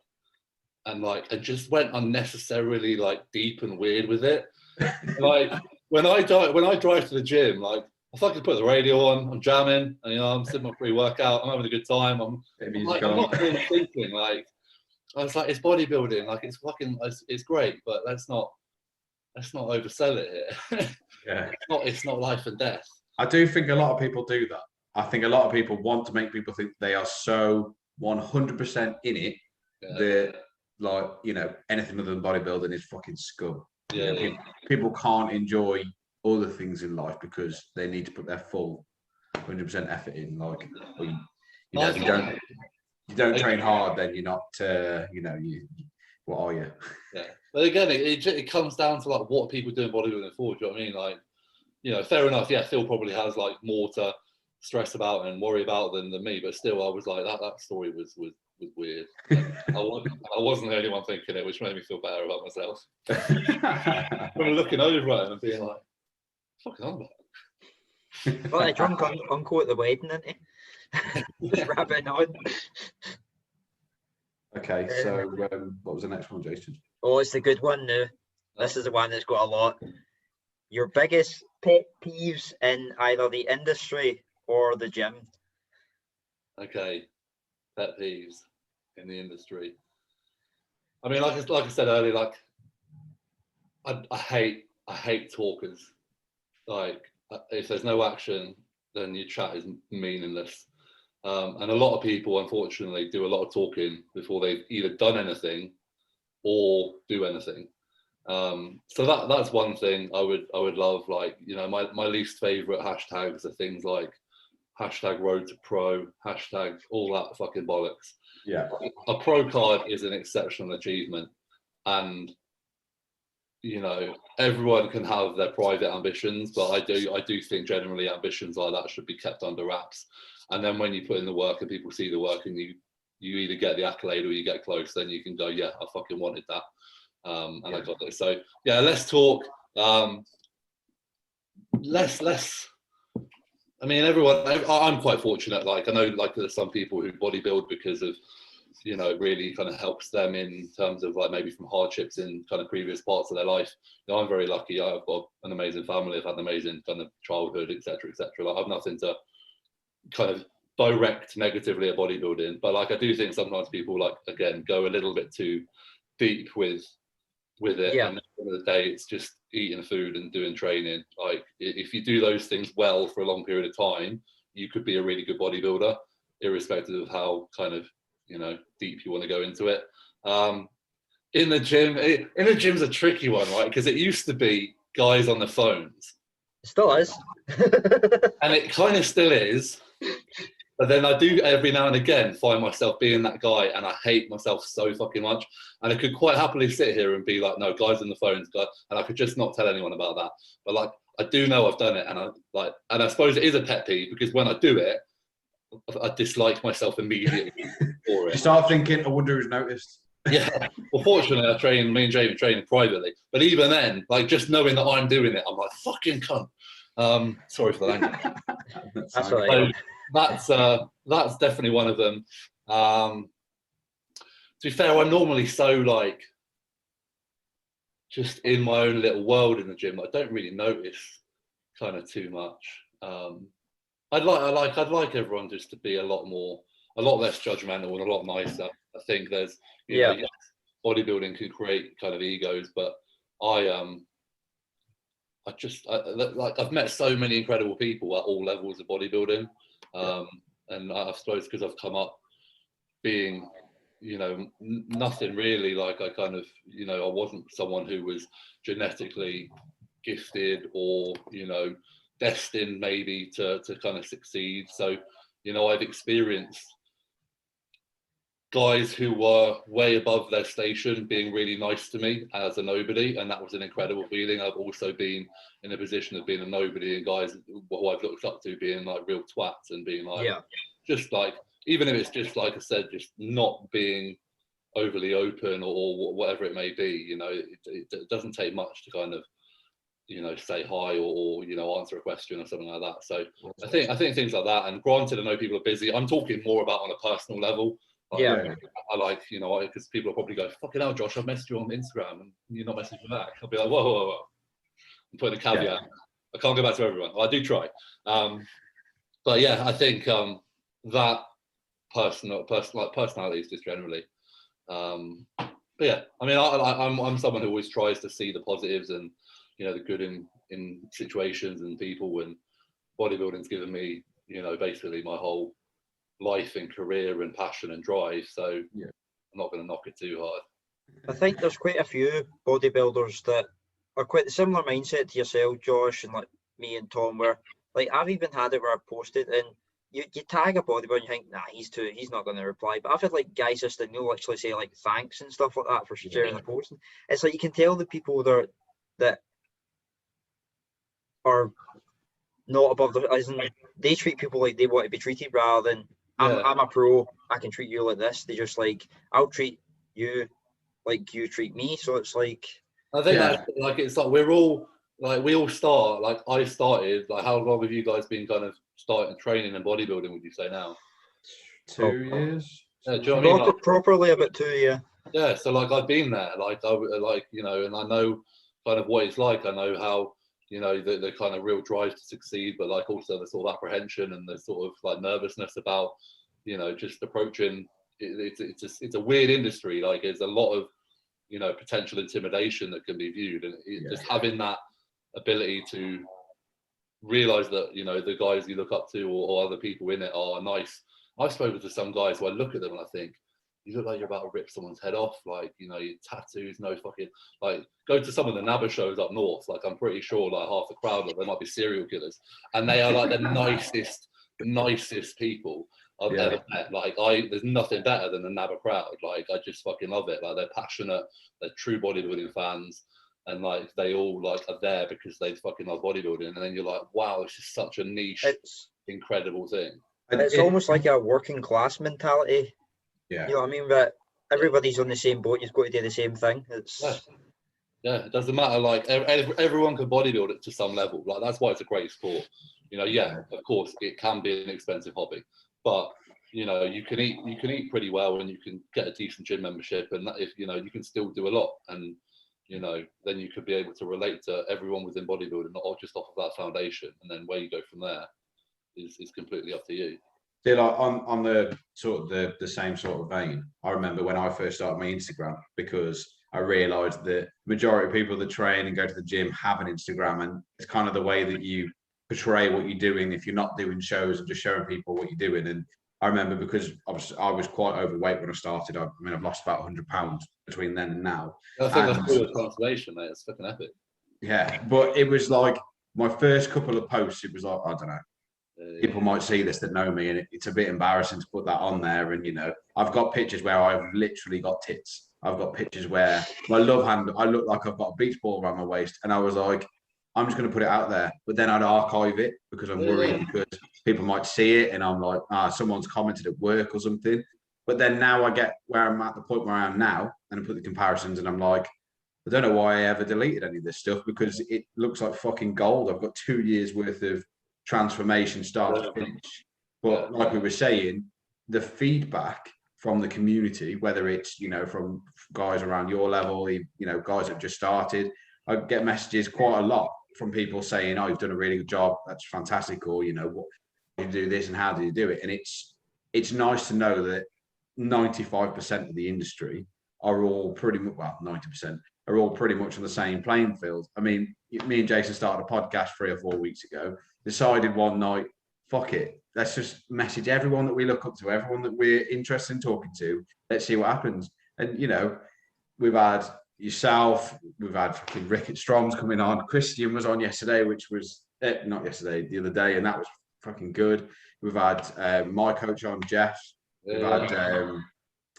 and like it just went unnecessarily like deep and weird with it. Like when I drive to the gym, like I fucking put the radio on, I'm jamming, and you know I'm sitting my pre-workout, I'm having a good time. I'm not really thinking like, I was like, it's bodybuilding, like it's fucking, it's great, but let's not oversell it here. Yeah, it's not life and death. I do think a lot of people do that. I think a lot of people want to make people think they are so 100% in it that, like, you know, anything other than bodybuilding is fucking scum. Yeah, you know, people can't enjoy other things in life because they need to put their full 100% effort in. Like, you know, if you don't train hard, then you're not, you know, what are you? Yeah, but again, it comes down to like what people do in bodybuilding for. Do you know what I mean? Like, you know, fair enough. Yeah, Phil probably has like more to stress about and worry about than me, but still, I was like, that story was weird. I wasn't the only one thinking it, which made me feel better about myself. I remember looking over at him and being like, "Fucking on about." Well, a drunk uncle at the wedding, isn't he? Just rabbiting on. Okay, so what was the next one, Jason? Oh, it's the good one now. This is the one that's got a lot. Your biggest pet peeves in either the industry or the gym. Okay, pet peeves in the industry. I mean, like I said earlier, like I hate talkers. Like if there's no action, then your chat is meaningless. And a lot of people, unfortunately, do a lot of talking before they've either done anything or do anything. So that's one thing I would love. Like, you know, my least favorite hashtags are things like hashtag road to pro, hashtag all that fucking bollocks. Yeah, a pro card is an exceptional achievement, and you know everyone can have their private ambitions, but I do think generally ambitions like that should be kept under wraps. And then when you put in the work and people see the work and you either get the accolade or you get close, then you can go, yeah, I fucking wanted that. And I got it. So yeah, let's talk. Less. I mean, I'm quite fortunate. Like I know, like there's some people who bodybuild because of, you know, it really kind of helps them in terms of like maybe from hardships in kind of previous parts of their life. You know, I'm very lucky. I've got an amazing family. I've had an amazing kind of childhood, etc., etc. Like I've nothing to kind of direct negatively at bodybuilding, but like I do think sometimes people like again go a little bit too deep with it. Yeah. And at the end of the day, it's just eating food and doing training. Like if you do those things well for a long period of time, you could be a really good bodybuilder, irrespective of how kind of, you know, deep you want to go into it. In the gym's a tricky one, right? Because it used to be guys on the phones. It still is. And it kind of still is. But then I do every now and again find myself being that guy, and I hate myself so fucking much. And I could quite happily sit here and be like, no, guys on the phones, and I could just not tell anyone about that. But like, I do know I've done it, and I suppose it is a pet peeve because when I do it, I dislike myself immediately for it. You start thinking, I wonder who's noticed. Yeah. Well, fortunately, me and Jamie train privately. But even then, like just knowing that I'm doing it, I'm like, fucking cunt. Sorry for the language. That's all right. That's definitely one of them. To be fair, I'm normally so like just in my own little world in the gym. I don't really notice kind of too much. I'd like everyone just to be a lot less judgmental and a lot nicer. I think there's, you know, yes, bodybuilding can create kind of egos, but I've met so many incredible people at all levels of bodybuilding. And I suppose because I've come up being you know, nothing really. Like I kind of, you know, I wasn't someone who was genetically gifted or, you know, destined maybe to kind of succeed. So, you know, I've experienced guys who were way above their station being really nice to me as a nobody, and that was an incredible feeling. I've also been in a position of being a nobody and guys who I've looked up to being like real twats and being like, just like, even if it's just like I said, just not being overly open or whatever it may be, you know, it doesn't take much to kind of, you know, say hi or you know, answer a question or something like that. So I think things like that. And granted, I know people are busy. I'm talking more about on a personal level. I like, you know, because people will probably go, fucking hell, Josh, I've messaged you on Instagram and you're not messaging back. I'll be like, whoa. I'm putting a caveat. I can't go back to everyone. Well, I do try. But yeah, I think that personalities just generally. But yeah, I mean, I'm someone who always tries to see the positives and, you know, the good in situations and people, and bodybuilding's given me, you know, basically my whole life and career and passion and drive. So I'm not going to knock it too hard. I think there's quite a few bodybuilders that are quite a similar mindset to yourself, Josh, and like me and Tom, where like I've even had it where I've posted and you tag a bodybuilder and you think, nah, he's not going to reply. But I've had like guys just and they'll literally say like thanks and stuff like that for sharing the post. And it's like you can tell the people that are not above the, as in they treat people like they want to be treated rather than I'm a pro, I can treat you like this. They just like, I'll treat you like you treat me. So it's like, I think that's like, it's like we all start, like I started, like how long have you guys been kind of starting training and bodybuilding, would you say now? 2 years. Yeah, do you know what I mean? Like, properly about 2 years. Yeah, so like I've been there, like you know, and I know kind of what it's like. I know how, you know, the kind of real drive to succeed, but like also the sort of apprehension and the sort of like nervousness about, you know, just approaching. It's a weird industry. Like there's a lot of, you know, potential intimidation that can be viewed, and just having that ability to realize that, you know, the guys you look up to or other people in it are nice. I've spoken to some guys who I look at them and I think, you look like you're about to rip someone's head off, like, you know, your tattoos, no fucking, like, go to some of the NABBA shows up north, like, I'm pretty sure, like, half the crowd, like, they might be serial killers, and they are, like, the nicest people I've ever met. Like, there's nothing better than the NABBA crowd. Like, I just fucking love it. Like, they're passionate, they're true bodybuilding fans, and, like, they all, like, are there because they fucking love bodybuilding, and then you're like, wow, it's just such a niche, incredible thing. It's almost like a working class mentality. Yeah. You know what I mean? But everybody's on the same boat. You've got to do the same thing. Yeah, it doesn't matter. Like everyone can bodybuild it to some level. Like that's why it's a great sport. You know, of course it can be an expensive hobby, but you know, you can eat pretty well, and you can get a decent gym membership, and that, if you know, you can still do a lot, and you know, then you could be able to relate to everyone within bodybuilding, not just off of that foundation, and then where you go from there is completely up to you. Yeah, like on the sort of the same sort of vein, I remember when I first started my Instagram, because I realised that majority of people that train and go to the gym have an Instagram, and it's kind of the way that you portray what you're doing if you're not doing shows and just showing people what you're doing. And I remember, because I was quite overweight when I started. I mean, I've lost about 100 pounds between then and now. I think that's cool transformation, mate. It's fucking epic. Yeah, but it was like my first couple of posts, it was like, I don't know. People might see this that know me, and it's a bit embarrassing to put that on there. And you know, I've got pictures where I've literally got tits. I've got pictures where my love hand, I look like I've got a beach ball around my waist, and I was like, I'm just going to put it out there. But then I'd archive it because I'm worried because people might see it, and I'm like, someone's commented at work or something. But then now I get where I'm at the point where I am now, and I put the comparisons, and I'm like, I don't know why I ever deleted any of this stuff, because it looks like fucking gold. I've got 2 years worth of transformation start to finish. But like we were saying, the feedback from the community, whether it's, you know, from guys around your level, you know, guys that just started, I get messages quite a lot from people saying, oh, you've done a really good job, that's fantastic, or you know, what you do this and how do you do it. And it's nice to know that 95% of the industry are all pretty much, well, 90% are all pretty much on the same playing field. I mean, me and Jason started a podcast 3 or 4 weeks ago, decided one night, fuck it. Let's just message everyone that we look up to, everyone that we're interested in talking to. Let's see what happens. And, you know, we've had yourself, we've had fucking Rickett Strom's coming on. Christian was on yesterday, which was, not yesterday, the other day, and that was fucking good. We've had my coach on, Jeff. We've had,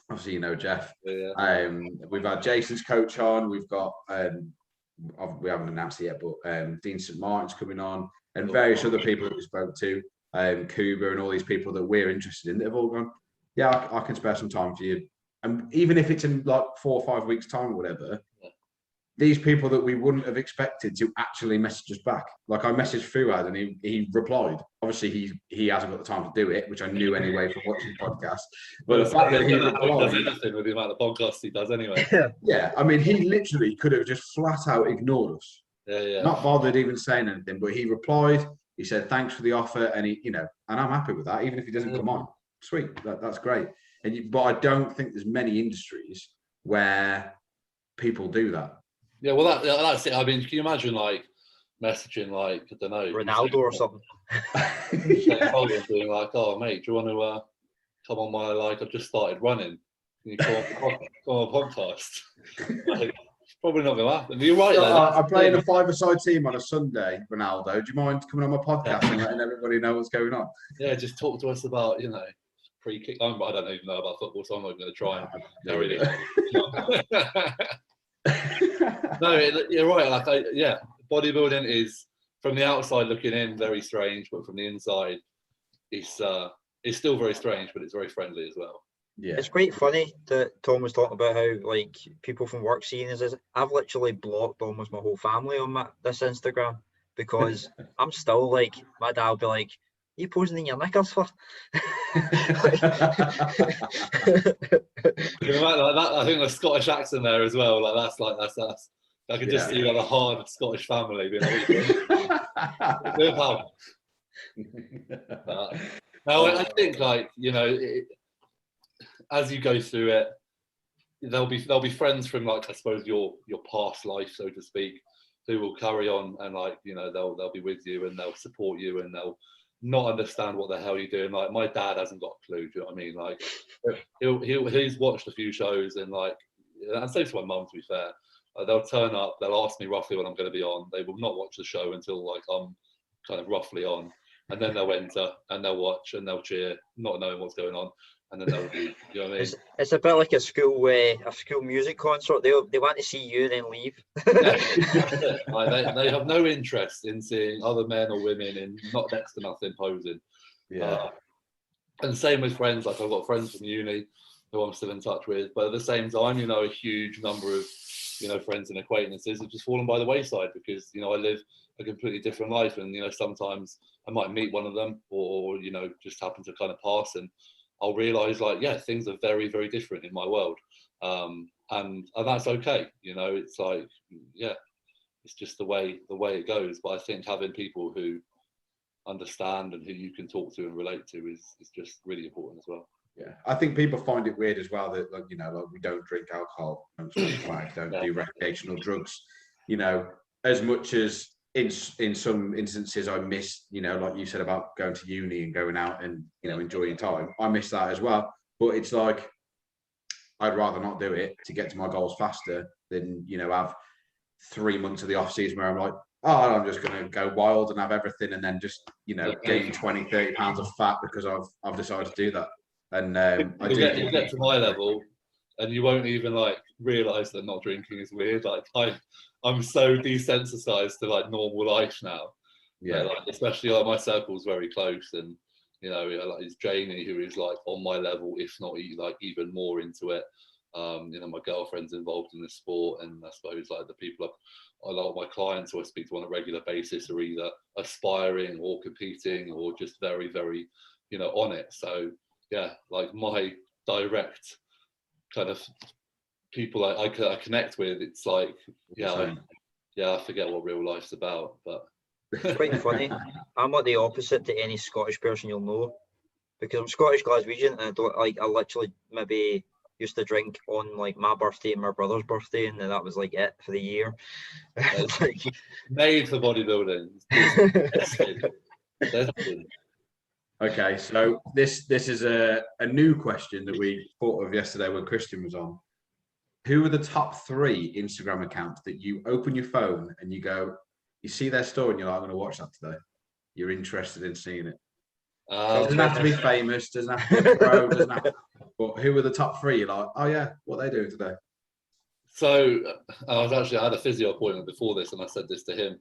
obviously, you know, Jeff. We've had Jason's coach on. We've got, we haven't announced it yet, but Dean St. Martin's coming on, and various other people that we spoke to, Kuba and all these people that we're interested in that have all gone, yeah, I can spare some time for you. And even if it's in like 4 or 5 weeks' time or whatever, these people that we wouldn't have expected to actually message us back. Like I messaged Fuad and he replied. Obviously he hasn't got the time to do it, which I knew anyway from watching podcasts. But the fact that he replied, does anything with the amount of podcasts he does anyway. Yeah, I mean, he literally could have just flat out ignored us. Not bothered even saying anything, but he replied. He said thanks for the offer, and he, you know, and I'm happy with that. Even if he doesn't come on, sweet, that's great. But I don't think there's many industries where people do that. Yeah, well, that's it. I mean, can you imagine like messaging like, I don't know, Ronaldo or something? Being like, oh mate, do you want to come on my, like, I've just started running. Can you come on a podcast? Like, probably not going to happen. You're right. I'm playing a 5-a-side team on a Sunday, Ronaldo. Do you mind coming on my podcast and letting everybody know what's going on? Yeah, just talk to us about, you know, pre-kick. I don't even know about football, so I'm not going to try and carry it. No, you're right. Like, bodybuilding is, from the outside looking in, very strange, but from the inside, it's still very strange, but it's very friendly as well. Yeah, it's quite funny that Tom was talking about how like people from work seeing us. I've literally blocked almost my whole family on this Instagram because I'm still like, my dad will be like, "You posing in your knickers for?" I think the Scottish accent there as well. Like that's. I could just see like a hard Scottish family being like, now I think, like, you know, as you go through it, there'll be friends from, like, I suppose your past life, so to speak, who will carry on, and, like, you know, they'll be with you and they'll support you and they'll not understand what the hell you're doing. Like, my dad hasn't got a clue. Do you know what I mean? Like, he's watched a few shows, and, like, and so to my mum, to be fair. They'll turn up, they'll ask me roughly when I'm going to be on. They will not watch the show until, like, I'm kind of roughly on, and then they'll enter and they'll watch and they'll cheer, not knowing what's going on, and then they'll do. You know what I mean? It's a bit like a school music concert. They want to see you, then leave. Like, they have no interest in seeing other men or women in not next to nothing posing. And same with friends. Like, I've got friends from uni who I'm still in touch with, but at the same time, you know, a huge number of, you know, friends and acquaintances have just fallen by the wayside because, you know, I live a completely different life, and, you know, sometimes I might meet one of them or you know, just happen to kind of pass, and I'll realize, like, yeah, things are very, very different in my world, and that's okay. You know, it's like, yeah, it's just the way it goes. But I think having people who understand and who you can talk to and relate to is just really important as well. Yeah, I think people find it weird as well that, like, you know, like, we don't drink alcohol, don't smoke flag, don't do recreational drugs. You know, as much as in some instances I miss, you know, like you said about going to uni and going out and, you know, enjoying time, I miss that as well. But it's like, I'd rather not do it to get to my goals faster than, you know, have 3 months of the off season where I'm like, oh, I'm just going to go wild and have everything, and then just, you know, gain 20-30 pounds of fat because I've decided to do that. And you'll get to my level, and you won't even, like, realise that not drinking is weird. Like, I'm so desensitized to, like, normal life now. Yeah, like, especially, like, my circle's very close, and, you know, like, it's Janie who is, like, on my level, if not, like, even more into it. You know, my girlfriend's involved in the sport, and I suppose, like, the people a lot of my clients who I speak to on a regular basis are either aspiring or competing or just very, very, you know, on it. So yeah, like, my direct kind of people I connect with, it's like, I forget what real life's about. But it's quite funny. I'm like the opposite to any Scottish person you'll know, because I'm Scottish Glaswegian, and I literally maybe used to drink on, like, my birthday and my brother's birthday, and then that was, like, it for the year. Made for bodybuilding. Okay, so this is a new question that we thought of yesterday when Christian was on. Who are the top 3 Instagram accounts that you open your phone and you go, you see their story and you're like, I'm going to watch that today. You're interested in seeing it. Doesn't have to be famous, doesn't have to be a pro, doesn't have to, but who are the top 3? You're like, oh yeah, what are they doing today? So I had a physio appointment before this, and I said this to him,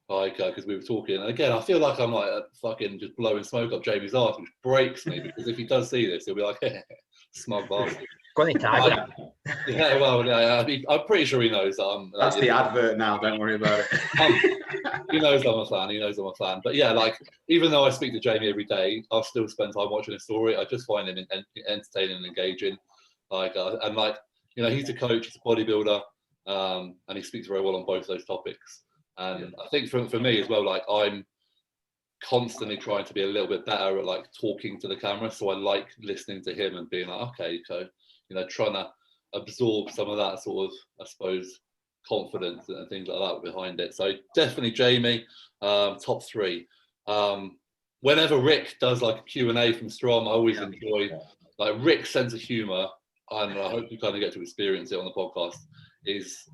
like, because we were talking. And again, I feel like I'm like fucking just blowing smoke up Jamie's arse, which breaks me, because if he does see this, he'll be like, smug bastard. Going to tag him. Yeah, well, yeah, I'm pretty sure he knows that I'm. That's the advert now. Don't worry about it. He knows I'm a fan. He knows I'm a fan. But yeah, like, even though I speak to Jamie every day, I'll still spend time watching his story. I just find him entertaining and engaging. Like, and like, you know, he's a coach, he's a bodybuilder, and he speaks very well on both those topics. And I think for me as well, like, I'm constantly trying to be a little bit better at like talking to the camera. So I like listening to him and being like, okay, so, you know, trying to absorb some of that sort of, I suppose, confidence and things like that behind it. So definitely Jamie, top 3. Whenever Rick does like a Q&A from Strom, I always enjoy like Rick's sense of humor, and I hope you kind of get to experience it on the podcast, is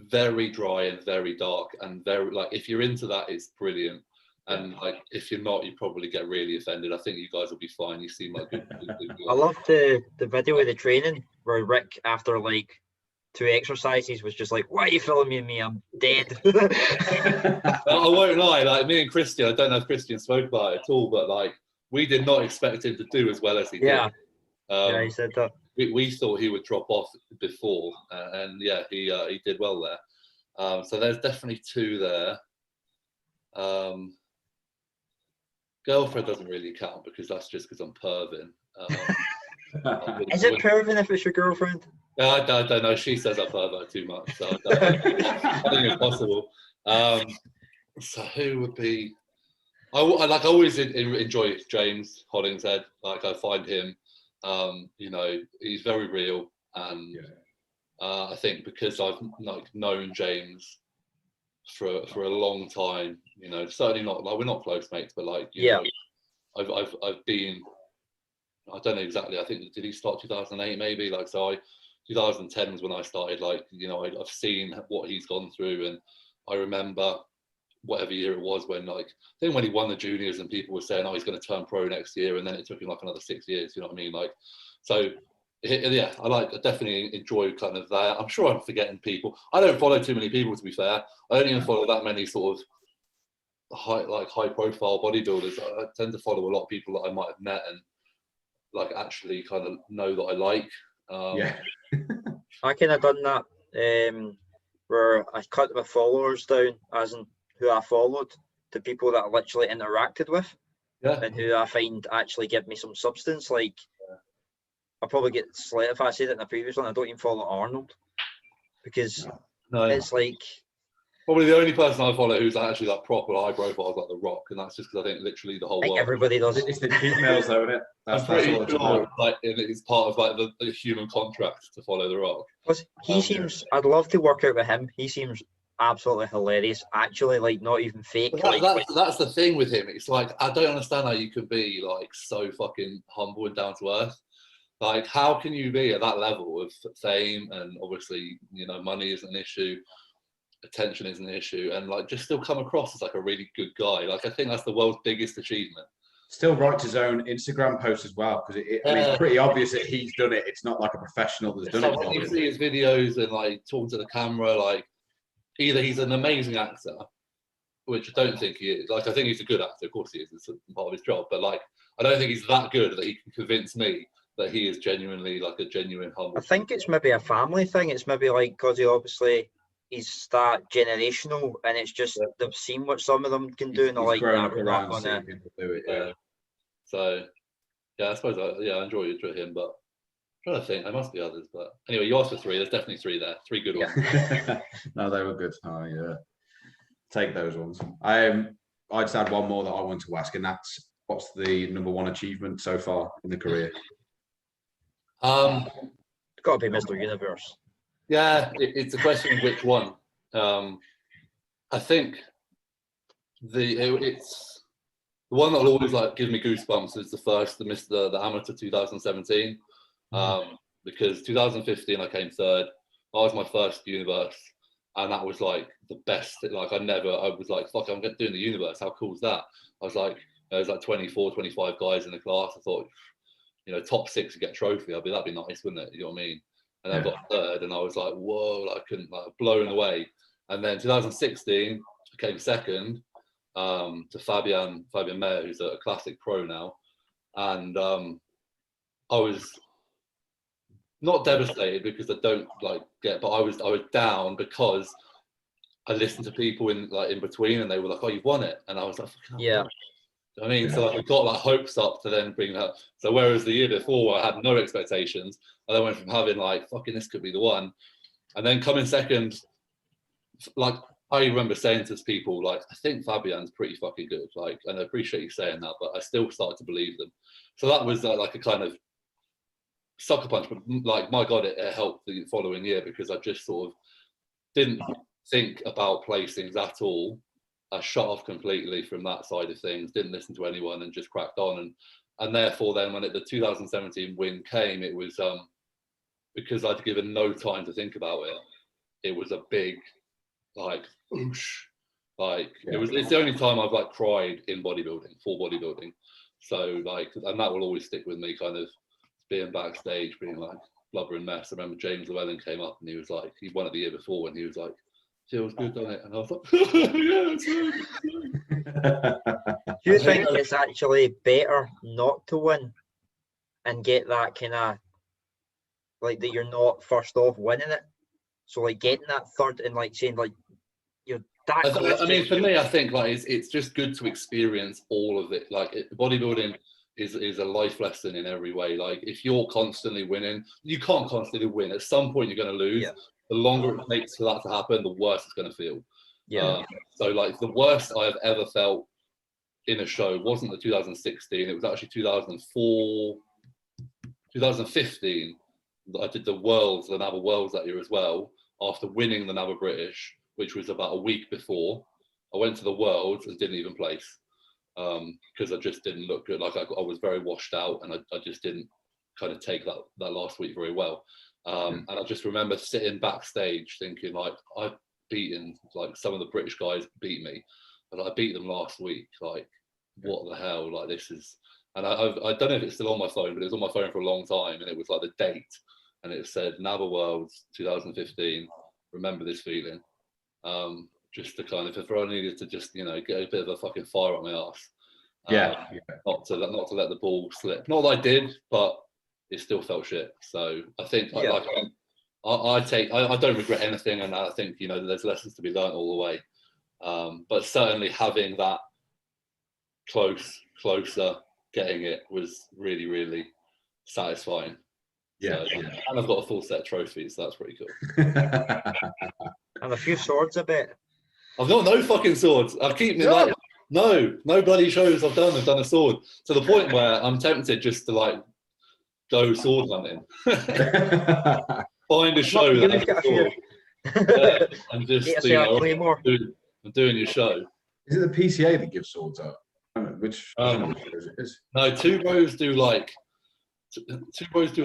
very dry and very dark and very, like, if you're into that, it's brilliant. And like, if you're not, you probably get really offended. I think you guys will be fine. You seem like good. I loved the video of the training where Rick, after like 2 exercises, was just like, why are you filming me? I'm dead. I won't lie, like, me and Christian, I don't know if Christian spoke about it at all, but like, we did not expect him to do as well as he did. Yeah, he said that. We thought he would drop off before, and yeah, he did well there. So there's definitely 2 there. Girlfriend doesn't really count, because that's just because I'm perving. Is it perving if it's your girlfriend? I don't know. She says I pervert too much, so I think it's possible. So who would be? I always enjoy James Hollingshead. Like, I find him, you know, he's very real, and I think because I've like known James for a long time, you know, certainly not like, we're not close mates, but like, you know, I've been, I don't know exactly, I think, did he start 2008 maybe? Like, so 2010 was when I started, like, you know, I've seen what he's gone through, and I remember whatever year it was when, like, I think when he won the juniors and people were saying, oh, he's going to turn pro next year, and then it took him like another 6 years, you know what I mean? Like, so yeah, I definitely enjoy kind of that. I'm sure I'm forgetting people. I don't follow too many people, to be fair. I don't even follow that many sort of high profile bodybuilders. I tend to follow a lot of people that I might have met and like actually kind of know that I like. I kind of done that where I cut my followers down, as in who I followed, to people that I literally interacted with, and who I find actually give me some substance. Like, I'll probably get slated if I said it in the previous one. I don't even follow Arnold, because it's like, probably the only person I follow who's actually like proper high profile is like The Rock, and that's just because I think literally the whole world. Everybody does. It's the cheap meals, though, isn't it? I'm pretty sure, like, it's part of like the human contract to follow The Rock. He seems. I'd love to work out with him. He seems absolutely hilarious. Actually, like, not even fake. That's the thing with him. It's like, I don't understand how you can be like so fucking humble and down to earth. Like, how can you be at that level of fame, and obviously, you know, money is an issue, attention is an issue, and like just still come across as like a really good guy? Like, I think that's the world's biggest achievement. Still writes his own Instagram post as well, because I mean, it's pretty obvious that he's done it. It's not like a professional that's done it. When you see his videos and like talking to the camera, like, either he's an amazing actor, which I don't think he is. Like, I think he's a good actor, of course he is, it's part of his job, but like, I don't think he's that good that he can convince me that he is genuinely like a genuine humble. I think it's maybe a family thing. It's maybe like, because he's that generational, and it's just they've seen what some of them can do, and they're like, grown up around seeing people do it. So yeah, I suppose I enjoy him, but I'm trying to think, there must be others. But anyway, you asked for 3. There's definitely 3 there. 3 good ones. No, they were good. Take those ones. I just had one more that I want to ask, and that's, what's the number 1 achievement so far in the career? It's got to be Mr. Universe. Yeah, it's a question of which one. I think it's The one that will always like give me goosebumps is the amateur 2017, because 2015 I came third. I was my first universe, and that was like the best. Like I was like, fuck, I'm doing the universe. How cool is that? I was like, there's like 24, 25 guys in the class. I thought, top 6 to get a trophy. That'd be nice, wouldn't it? You know what I mean? And I got third, and I was like, whoa, like, I couldn't, like, blown away. And then 2016, I came second to Fabian Mayer, who's a classic pro now. And I was not devastated because I don't but I was down because I listened to people in between, and they were like, oh, you've won it. And I was like, yeah. I mean, so I got like hopes up to then bring that. So whereas the year before I had no expectations, I then went from having like, fucking, this could be the one, and then coming second. Like, I remember saying to people, like, I think Fabian's pretty fucking good. Like, and I appreciate you saying that, but I still started to believe them. So that was like a kind of sucker punch. But like, my God, it helped the following year because I just sort of didn't think about placings at all. I shut off completely from that side of things, didn't listen to anyone, and just cracked on. And therefore then when the 2017 win came, it was because I'd given no time to think about it. It was a big, like, whoosh. Like, it's the only time I've like cried in bodybuilding, for bodybuilding. So like, and that will always stick with me, kind of being backstage, being like blubbering mess. I remember James Llewellyn came up and he was like, he won it the year before, and he was like, feels good, doesn't it? And I was like, yeah, it's Do you think it's actually better not to win and get that kind of, like, that you're not first off winning it? So like getting that third and like saying like you're that close. I mean, for me, I think like it's just good to experience all of it. Like bodybuilding is a life lesson in every way. Like if you're constantly winning, you can't constantly win. At some point, you're going to lose. Yeah. The longer it takes for that to happen, the worse it's going to feel. Yeah. So like the worst I've ever felt in a show wasn't the 2016. It was actually 2004, 2015. I did the NABA Worlds that year as well. After winning the NABA British, which was about a week before, I went to the Worlds and didn't even place because I just didn't look good. Like I was very washed out, and I just didn't kind of take that last week very well. And I just remember sitting backstage thinking, like, I've beaten, like, some of the British guys beat me, and I beat them last week. Like, what the hell? Like, this is. And I don't know if it's still on my phone, but it was on my phone for a long time, and it was like the date. And it said NABA Worlds 2015. Remember this feeling, just to kind of, if I needed to just get a bit of a fucking fire up my ass. Not to let the ball slip. Not that I did, but it still felt shit. So I think I don't regret anything, and I think there's lessons to be learned all the way. But certainly having that closer, getting it was really, really satisfying. Yeah, so, and I've got a full set of trophies, so that's pretty cool. And a few swords, I bet. I've got no fucking swords. I keep like, no bloody shows I've done a sword, to the point where I'm tempted just to like go sword hunting. Find a show that has a sword. And just I'm doing your show. Is it the PCA that gives swords out? Which I don't know which it is. No, Two Bros do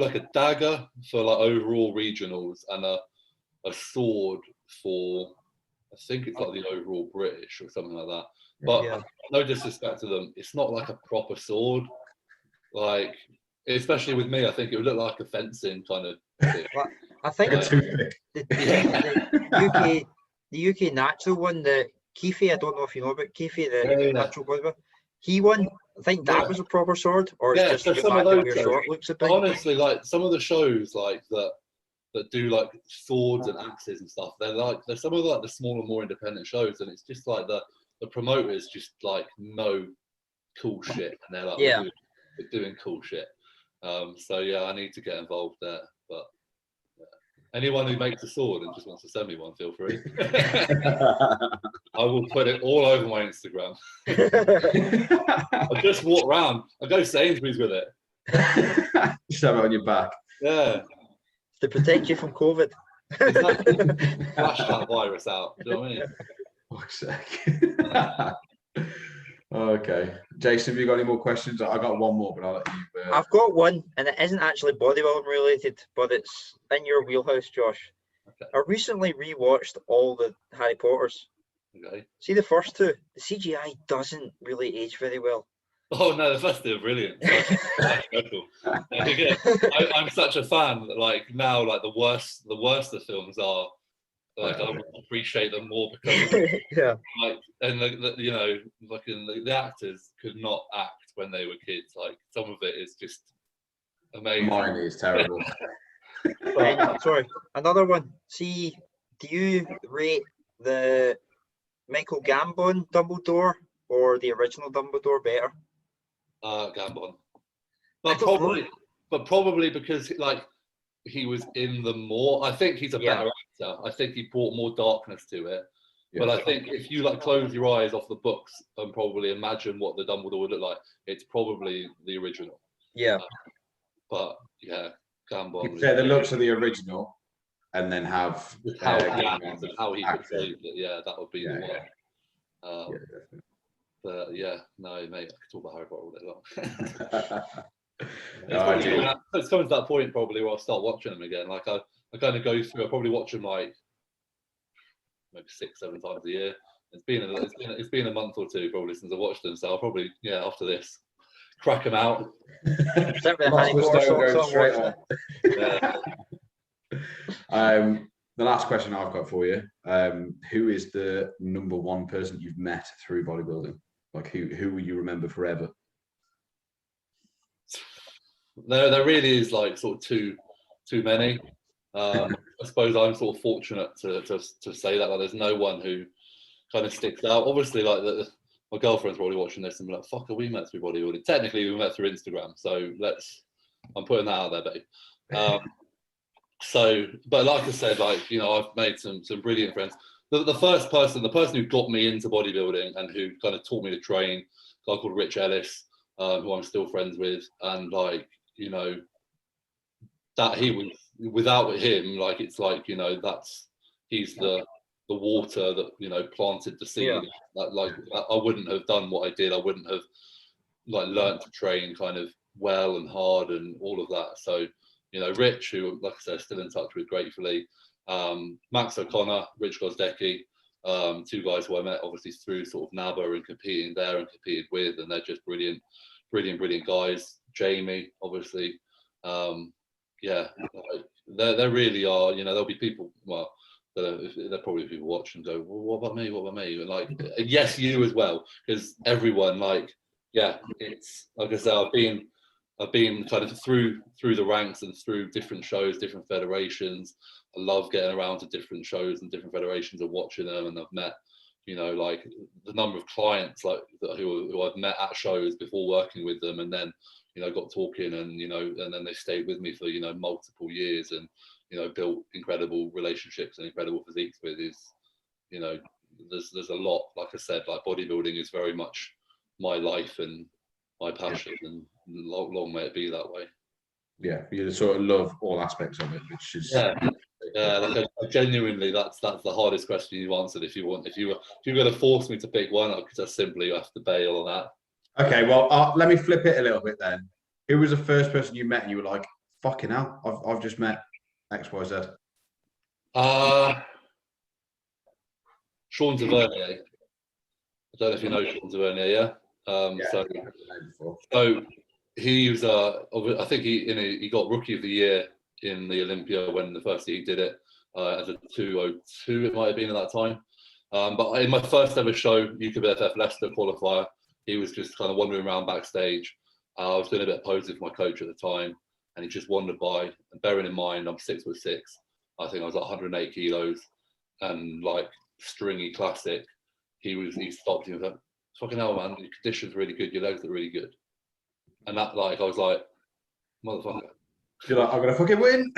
like a dagger for like overall regionals, and a sword for, I think it's like the overall British or something like that. But no disrespect to them, it's not like a proper sword. Like, especially with me, I think it would look like a fencing kind of thing. Well, I think the UK natural one, the Keefe, I don't know if you know about Keefe, the natural bodybuilder. He won. I think that was a proper sword, or it's just some of those short looks a bit. Honestly, like some of the shows like that do like swords and axes and stuff, they're some of like the smaller, more independent shows, and it's just like the promoters just like know cool shit, and they're like we're doing cool shit. So yeah, I need to get involved there. But anyone who makes a sword and just wants to send me one, feel free. I will put it all over my Instagram. I just walk around. I go Sainsbury's with it. Just have it on your back. Yeah. To protect you from COVID. Exactly. Flash that virus out. Do you know what I mean? Fuck's sake. Okay, Jason, have you got any more questions? I got one more, but I'll let you. I've got one, and it isn't actually bodybuilding related, but it's in your wheelhouse, Josh. Okay. I recently rewatched all the Harry Potters. Okay. See the first two? The CGI doesn't really age very well. Oh no, the first two are brilliant. That's special. Like, again, I'm such a fan that like now, like the worse the films are, like I would appreciate them more because Yeah. like, and you know, fucking the actors could not act when they were kids. Like some of it is just amazing. Mine is terrible. Sorry, another one. See, do you rate the Michael Gambon Dumbledore or the original Dumbledore better? Gambon. I But don't know. probably because like he was in them more. I think he's a Yeah. better actor. I think he brought more darkness to it. Yeah. But I think if you like close your eyes off the books and probably imagine what the Dumbledore would look like, it's probably the original. Yeah. But yeah, Gambon. Say the looks of the original, and then have How he Gambon acts and how he acting. portrays it. Yeah, that would be the one. Yeah, definitely. But yeah, no, mate, I could talk about Harry Potter all day long. It's coming to that point probably where I'll start watching them again. Like I kind of go through. I probably watch them like maybe 6-7 times a year. It's been a month or two probably since I watched them. So I'll probably after this crack them out. Sit with the Harry Potter socks on, watching it. The last question I've got for you: who is the number one person you've met through bodybuilding? Like who will you remember forever? There really is like sort of too many. I suppose I'm sort of fortunate to say that. Like, there's no one who kind of sticks out. Obviously, like my girlfriend's probably watching this and be like, "Fuck, we met through bodybuilding." Technically, we met through Instagram, so I'm putting that out there, babe. But like I said, like I've made some brilliant friends. The first person, the person who got me into bodybuilding and who kind of taught me to train, a guy called Rich Ellis, who I'm still friends with, and like that he was without him, like it's like he's the water that planted the seed. That I wouldn't have done what I did. I wouldn't have like learned to train kind of well and hard and all of that. So Rich, who like I said, still in touch with gratefully. Max O'Connor, Rich Gozdecki, two guys who I met obviously through sort of NABA and competing there and competed with, and they're just brilliant guys. Jamie, obviously, there really are. There'll be people. Well, there'll probably people watch and go, well, what about me? What about me? And like, yes, you as well, because everyone, like, it's like I said, I've been kind of through the ranks and through different shows, different federations. I love getting around to different shows and different federations and watching them. And I've met, like the number of clients like who I've met at shows before working with them, and then got talking, and and then they stayed with me for multiple years, and built incredible relationships and incredible physiques with. Is there's a lot. Like I said, like bodybuilding is very much my life and my passion, and long may it be that way. Yeah, you sort of love all aspects of it, which is like genuinely, that's the hardest question you've answered. If you're going to force me to pick one, I could just simply have to bail on that. Okay, well, let me flip it a little bit then. Who was the first person you met and you were like, "Fucking hell, I've just met XYZ"? Sean Tavernier. I don't know if you know Sean Tavernier, So he was, I think he got Rookie of the Year in the Olympia when the first year he did it as a 2:02, it might have been at that time. But in my first ever show, UKBFF Leicester qualifier, he was just kind of wandering around backstage. I was doing a bit of posing for my coach at the time, and he just wandered by. And bearing in mind, I'm 6'6", I think I was like 108 kilos, and like stringy classic. He stopped. He was like, "Fucking hell, man! Your condition's really good. Your legs are really good." And that, like, I was like, "Motherfucker!" You're like, "I'm gonna fucking win."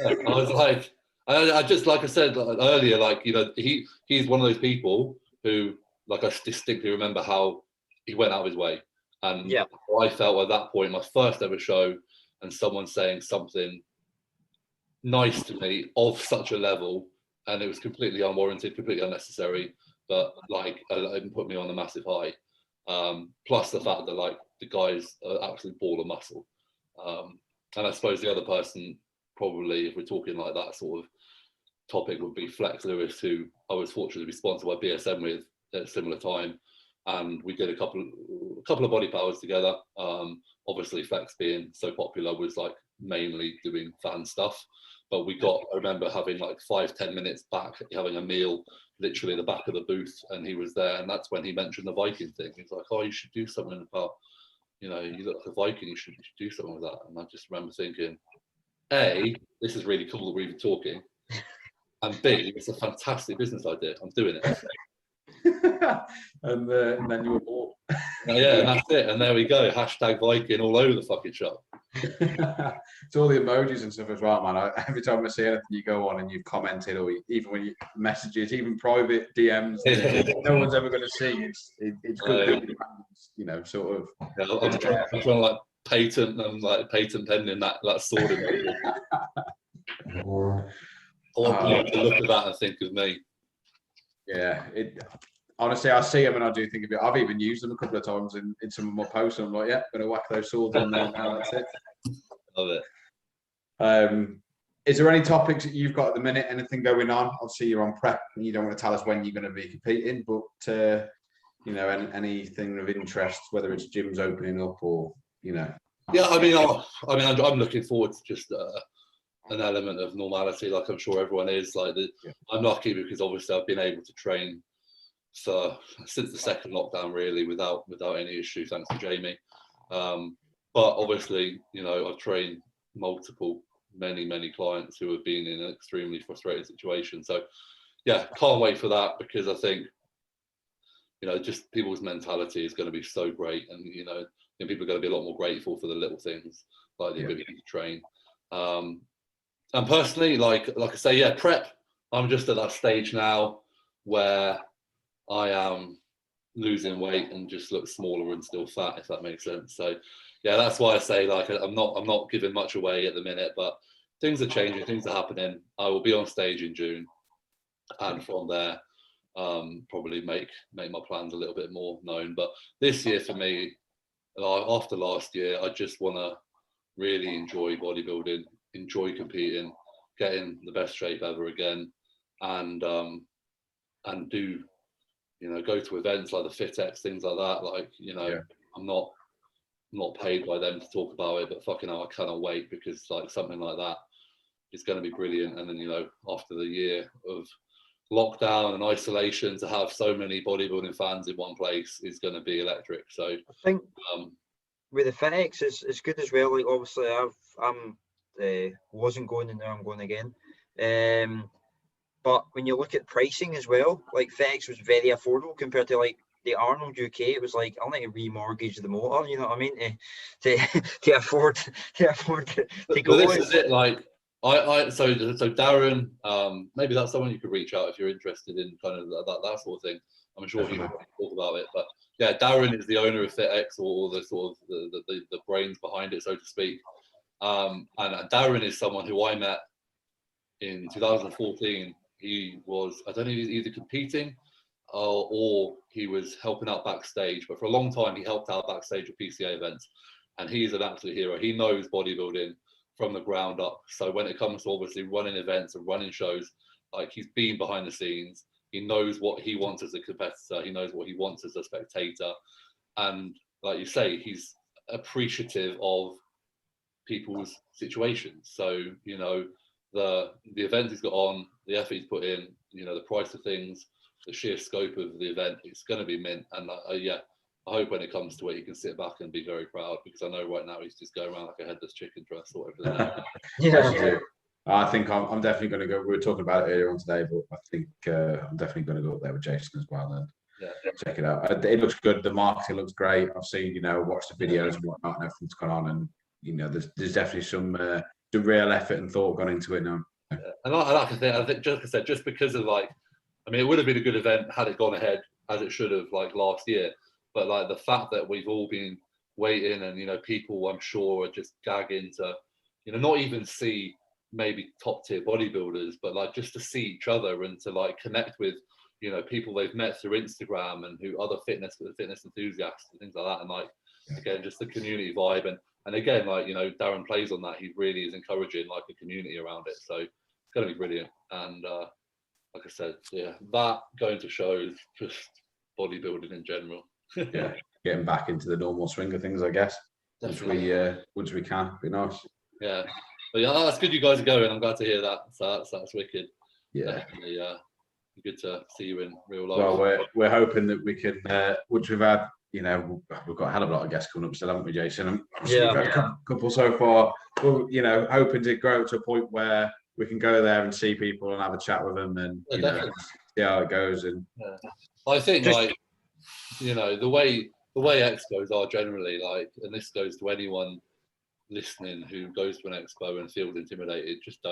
I was like, I just, like I said earlier, like he's one of those people who, like, I distinctly remember how he went out of his way, and I felt at that point, my first ever show, and someone saying something nice to me of such a level, and it was completely unwarranted, completely unnecessary, but like it put me on a massive high. Plus the fact that like the guys are actually ball of muscle. And I suppose the other person, probably, if we're talking like that sort of topic, would be Flex Lewis, who I was fortunate to be sponsored by BSM with at a similar time, and we did a couple of body powers together. Obviously, Flex being so popular was like mainly doing fan stuff, but I remember having like 5-10 minutes back, having a meal literally in the back of the booth, and he was there, and that's when he mentioned the Viking thing. He's like, "Oh, you should do something about, you look like a Viking, you should do something with that." And I just remember thinking, A, this is really cool that we're even talking, and B, it's a fantastic business idea. I'm doing it. and then you were bored. Yeah, and that's it. And there we go. Hashtag Viking all over the fucking shop. It's all the emojis and stuff as well, man. Every time I see anything you go on and you've commented, or even when you messages, even private DMs, no one's ever going to see. It's good, sort of. Yeah, I'm trying to like patent pending that sword emoji. I want people to look at that and think of me. Yeah, honestly, I see them and I do think of it. I've even used them a couple of times in some of my posts. And I'm like, yeah, going to whack those swords on there now. That's it. Love it. Is there any topics that you've got at the minute? Anything going on? Obviously, you're on prep and you don't want to tell us when you're going to be competing, but anything of interest, whether it's gyms opening up or Yeah, I'm looking forward to just an element of normality, like I'm sure everyone is. I'm lucky because obviously I've been able to train since the second lockdown, really, without any issue, thanks to Jamie. But obviously, I've trained many clients who have been in an extremely frustrating situation. So yeah, can't wait for that, because I think just people's mentality is going to be so great, and people are going to be a lot more grateful for the little things, like the ability to train. And personally, like I say, yeah, prep, I'm just at that stage now where I am losing weight and just look smaller and still fat, if that makes sense. So yeah, that's why I say, like, I'm not giving much away at the minute, but things are changing, things are happening. I will be on stage in June, and from there probably make my plans a little bit more known. But this year for me, after last year, I just want to really enjoy bodybuilding, enjoy competing, get in the best shape ever again, and do go to events like the FitX, things like that. I'm not paid by them to talk about it, but fucking hell, I cannot wait, because like something like that is going to be brilliant. And then after the year of lockdown and isolation, to have so many bodybuilding fans in one place is going to be electric. So I think with the FitX it's good as well. Like, obviously I'm wasn't going, and now I'm going again. But when you look at pricing as well, like FitX was very affordable compared to like the Arnold UK. It was like, I'll need to remortgage the motor, you know what I mean, to afford to go. This is it. Like so Darren, maybe that's someone you could reach out if you're interested in kind of that sort of thing. I'm sure he can talk about it. But yeah, Darren is the owner of FitX, or the sort of the brains behind it, so to speak. And Darren is someone who I met in 2014. He was, I don't know, either competing or he was helping out backstage. But for a long time, he helped out backstage at PCA events. And he's an absolute hero. He knows bodybuilding from the ground up. So when it comes to obviously running events and running shows, like, he's been behind the scenes. He knows what he wants as a competitor. He knows what he wants as a spectator. And like you say, he's appreciative of people's situations. So, the event he's got on, the effort he's put in, the price of things, the sheer scope of the event, it's going to be mint. And I hope when it comes to it, he can sit back and be very proud, because I know right now he's just going around like a headless chicken trying to sort everything out. Yeah. I think I'm definitely going to go. We were talking about it earlier on today, but I think I'm definitely going to go up there with Jason as well and check it out. It looks good. The marketing looks great. I've seen, watched the videos and whatnot, and everything's gone on, and there's definitely some the real effort and thought gone into it now. Yeah. And I think just because of it would have been a good event had it gone ahead as it should have, like last year. But like the fact that we've all been waiting, and people, I'm sure, are just gagging to, not even see maybe top tier bodybuilders, but like just to see each other and to like connect with, you know, people they've met through Instagram and who other fitness enthusiasts and things like that. And like, again, just the community vibe. And again, like, you know, Darren plays on that. He really is encouraging like a community around it. So it's going to be brilliant. And like I said, yeah, that going to shows, just bodybuilding in general. Yeah, getting back into the normal swing of things, I guess. Once we can, be nice. Yeah, but yeah, that's good. You guys are going. I'm glad to hear that. So that's wicked. Yeah, definitely. Good to see you in real life. Well, we're hoping that we can. Once we've had, you know, we've got a hell of a lot of guests coming up still, haven't we, Jason? And we've had a couple so far. We're, you know, hoping to grow to a point where we can go there and see people and have a chat with them and you know, see how it goes. And I think like, you know, the way expos are generally, like, and this goes to anyone listening who goes to an expo and feels intimidated, just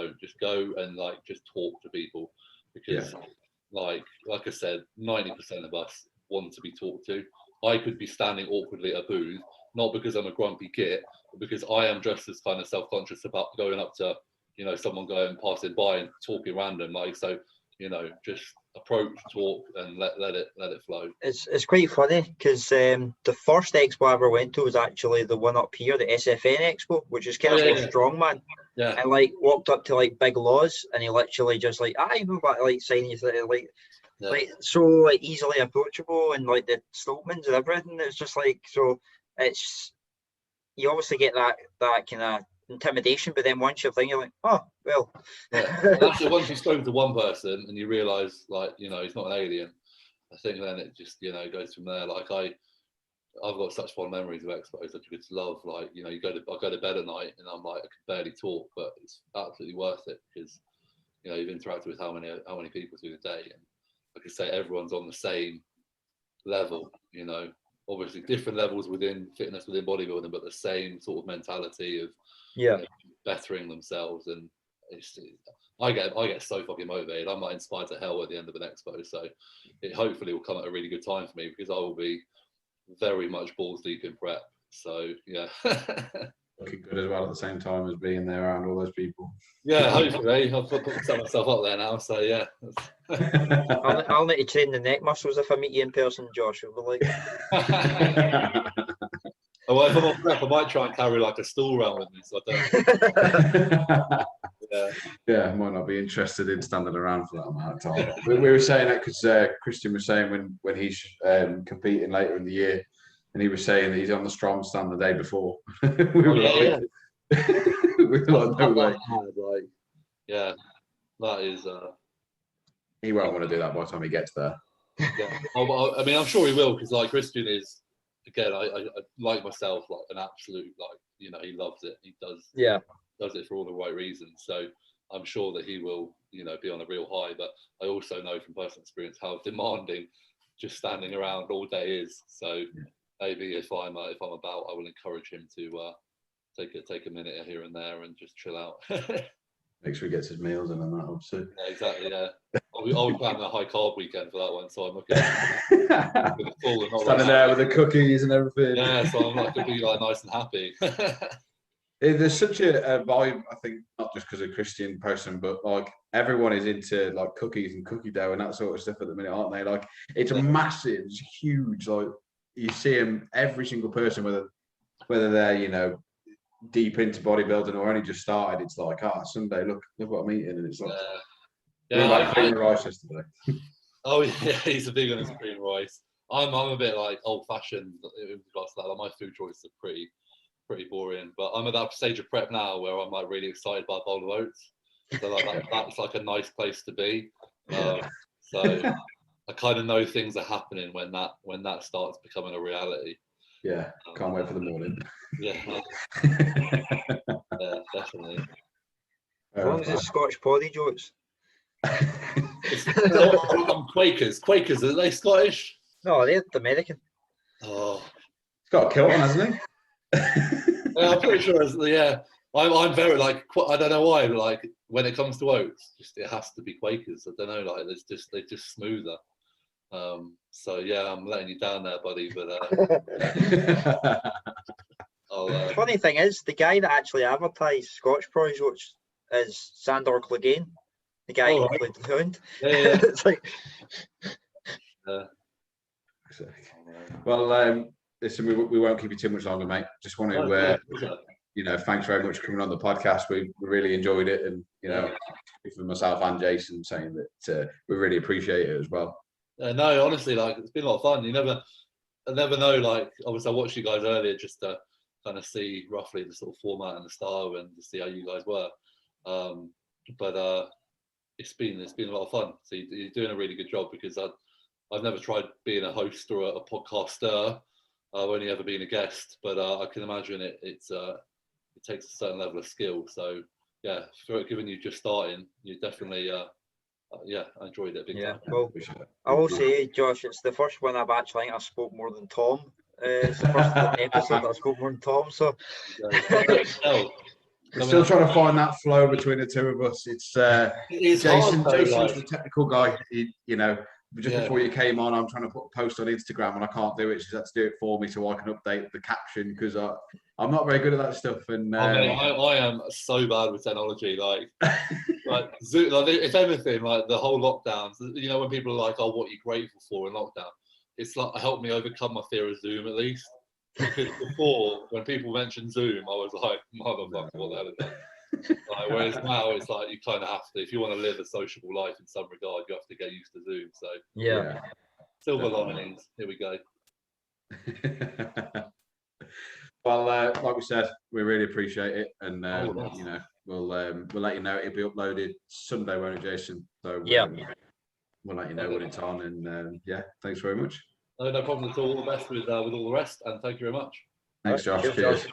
go and like just talk to people, because like I said, 90% of us want to be talked to. I could be standing awkwardly at a booth, not because I'm a grumpy git, but because I am just as kind of self-conscious about going up to, you know, someone going passing by and talking random. Like, so, you know, just approach, talk, and let it flow. It's quite funny because the first expo I ever went to was actually the one up here, the SFN Expo, which is kind of strongman. Yeah. I like walked up to like Big Laws, and he literally just like, I know about like signing like so like easily approachable, and like the Stoltmans and everything. It's just like, so it's, you obviously get that kind of intimidation, but then once you're thinking, you're like, oh well. And actually, once you've spoken to one person and you realise, like, you know, he's not an alien, I think then it just, you know, goes from there. Like I've got such fond memories of expos. I just love, like, you know, I go to bed at night and I'm like, I can barely talk, but it's absolutely worth it because, you know, you've interacted with how many people through the day, and like I say, everyone's on the same level, you know, obviously different levels within fitness, within bodybuilding, but the same sort of mentality of you know, bettering themselves. And I get so fucking motivated. I'm like inspired to hell at the end of an expo. So it hopefully will come at a really good time for me, because I will be very much balls deep in prep. So yeah. Looking good as well at the same time as being there around all those people. Yeah, hopefully. I've put myself up there now, so yeah. I'll need to train the neck muscles if I meet you in person, Josh. It'll be like... Well, if I'm on prep, I might try and carry like a stool around with me, so I don't. Yeah, might not be interested in standing around for that amount of time. We were saying that because Christian was saying when he's competing later in the year, and he was saying that he's on the strong stand the day before. we were like, no way. Like, yeah, that is. He won't want to do that by the time he gets there. Yeah. I mean, I'm sure he will, because like Christian is, again, I like myself, like an absolute, like, you know, he loves it. He does it for all the right reasons. So I'm sure that he will, you know, be on a real high. But I also know from personal experience how demanding just standing around all day is. So maybe if I'm about, I will encourage him to take a minute here and there and just chill out. Make sure he gets his meals in and that, obviously. Yeah, exactly. Yeah, I'll plan a high carb weekend for that one, so I'm looking at standing there with the cookies and everything. Yeah, so I'm like to be like nice and happy. There's such a vibe, I think, not just because of Christian person, but like everyone is into like cookies and cookie dough and that sort of stuff at the minute, aren't they? Like it's a massive, it's huge. Like you see them, every single person, whether they're, you know, deep into bodybuilding or only just started, it's like, Sunday, look what I'm eating, and it's like, like cream rice yesterday. Oh yeah, he's a big on his cream rice. I'm a bit like old-fashioned in regards to that. Like my food choices are pretty boring, but I'm at that stage of prep now where I'm like really excited by a bowl of oats. So like that's like a nice place to be. So I kind of know things are happening when that starts becoming a reality. Yeah, can't wait for the morning. Yeah, yeah, definitely. As long as it's Scotch potty jokes. Quakers, are they Scottish? No, they're American. Oh, he's got a kilt on, hasn't he? Yeah, I'm pretty sure. Yeah, I'm very like, I don't know why, but like when it comes to oats, it has to be Quakers. I don't know, like they're just smoother. So yeah, I'm letting you down there, buddy. But the funny thing is, the guy that actually advertised Scotch potty jokes is Sandor Clegane, the guy who played the Hound. Yeah. It's like, Well, listen, we won't keep you too much longer, mate. Just want to, thanks very much for coming on the podcast. We really enjoyed it, and for myself and Jason saying that we really appreciate it as well. No, honestly, like it's been a lot of fun. I never know. Like, obviously, I watched you guys earlier just to kind of see roughly the sort of format and the style, and to see how you guys were. But it's been a lot of fun. So you're doing a really good job, because I've never tried being a host or a podcaster. I've only ever been a guest, but I can imagine it takes a certain level of skill. So yeah, given you just starting, you definitely I enjoyed it big time. Well, I will say, Josh, it's the first one I spoke more than Tom. It's the first episode that I spoke more than Tom. So we're still trying to find that flow between the two of us. It's Jason's the technical guy. Just before you came on, I'm trying to put a post on Instagram and I can't do it. She's had to do it for me so I can update the caption, because I'm not very good at that stuff. And I am so bad with technology. Like Zoom, if anything, like the whole lockdowns. When people are like, "Oh, what are you grateful for in lockdown?" It's like it helped me overcome my fear of Zoom, at least. Because before, when people mentioned Zoom, I was like, "Motherfucker, what the hell is that?" Whereas now it's like you kind of have to, if you want to live a sociable life in some regard, you have to get used to Zoom. So silver linings. Here we go. Well, like we said, we really appreciate it, and we'll let you know. It'll be uploaded Sunday, won't it, Jason? So we'll let you know when it's on, and thanks very much. No problem at all. All the best with all the rest, and thank you very much. Thanks, Josh. Cheers.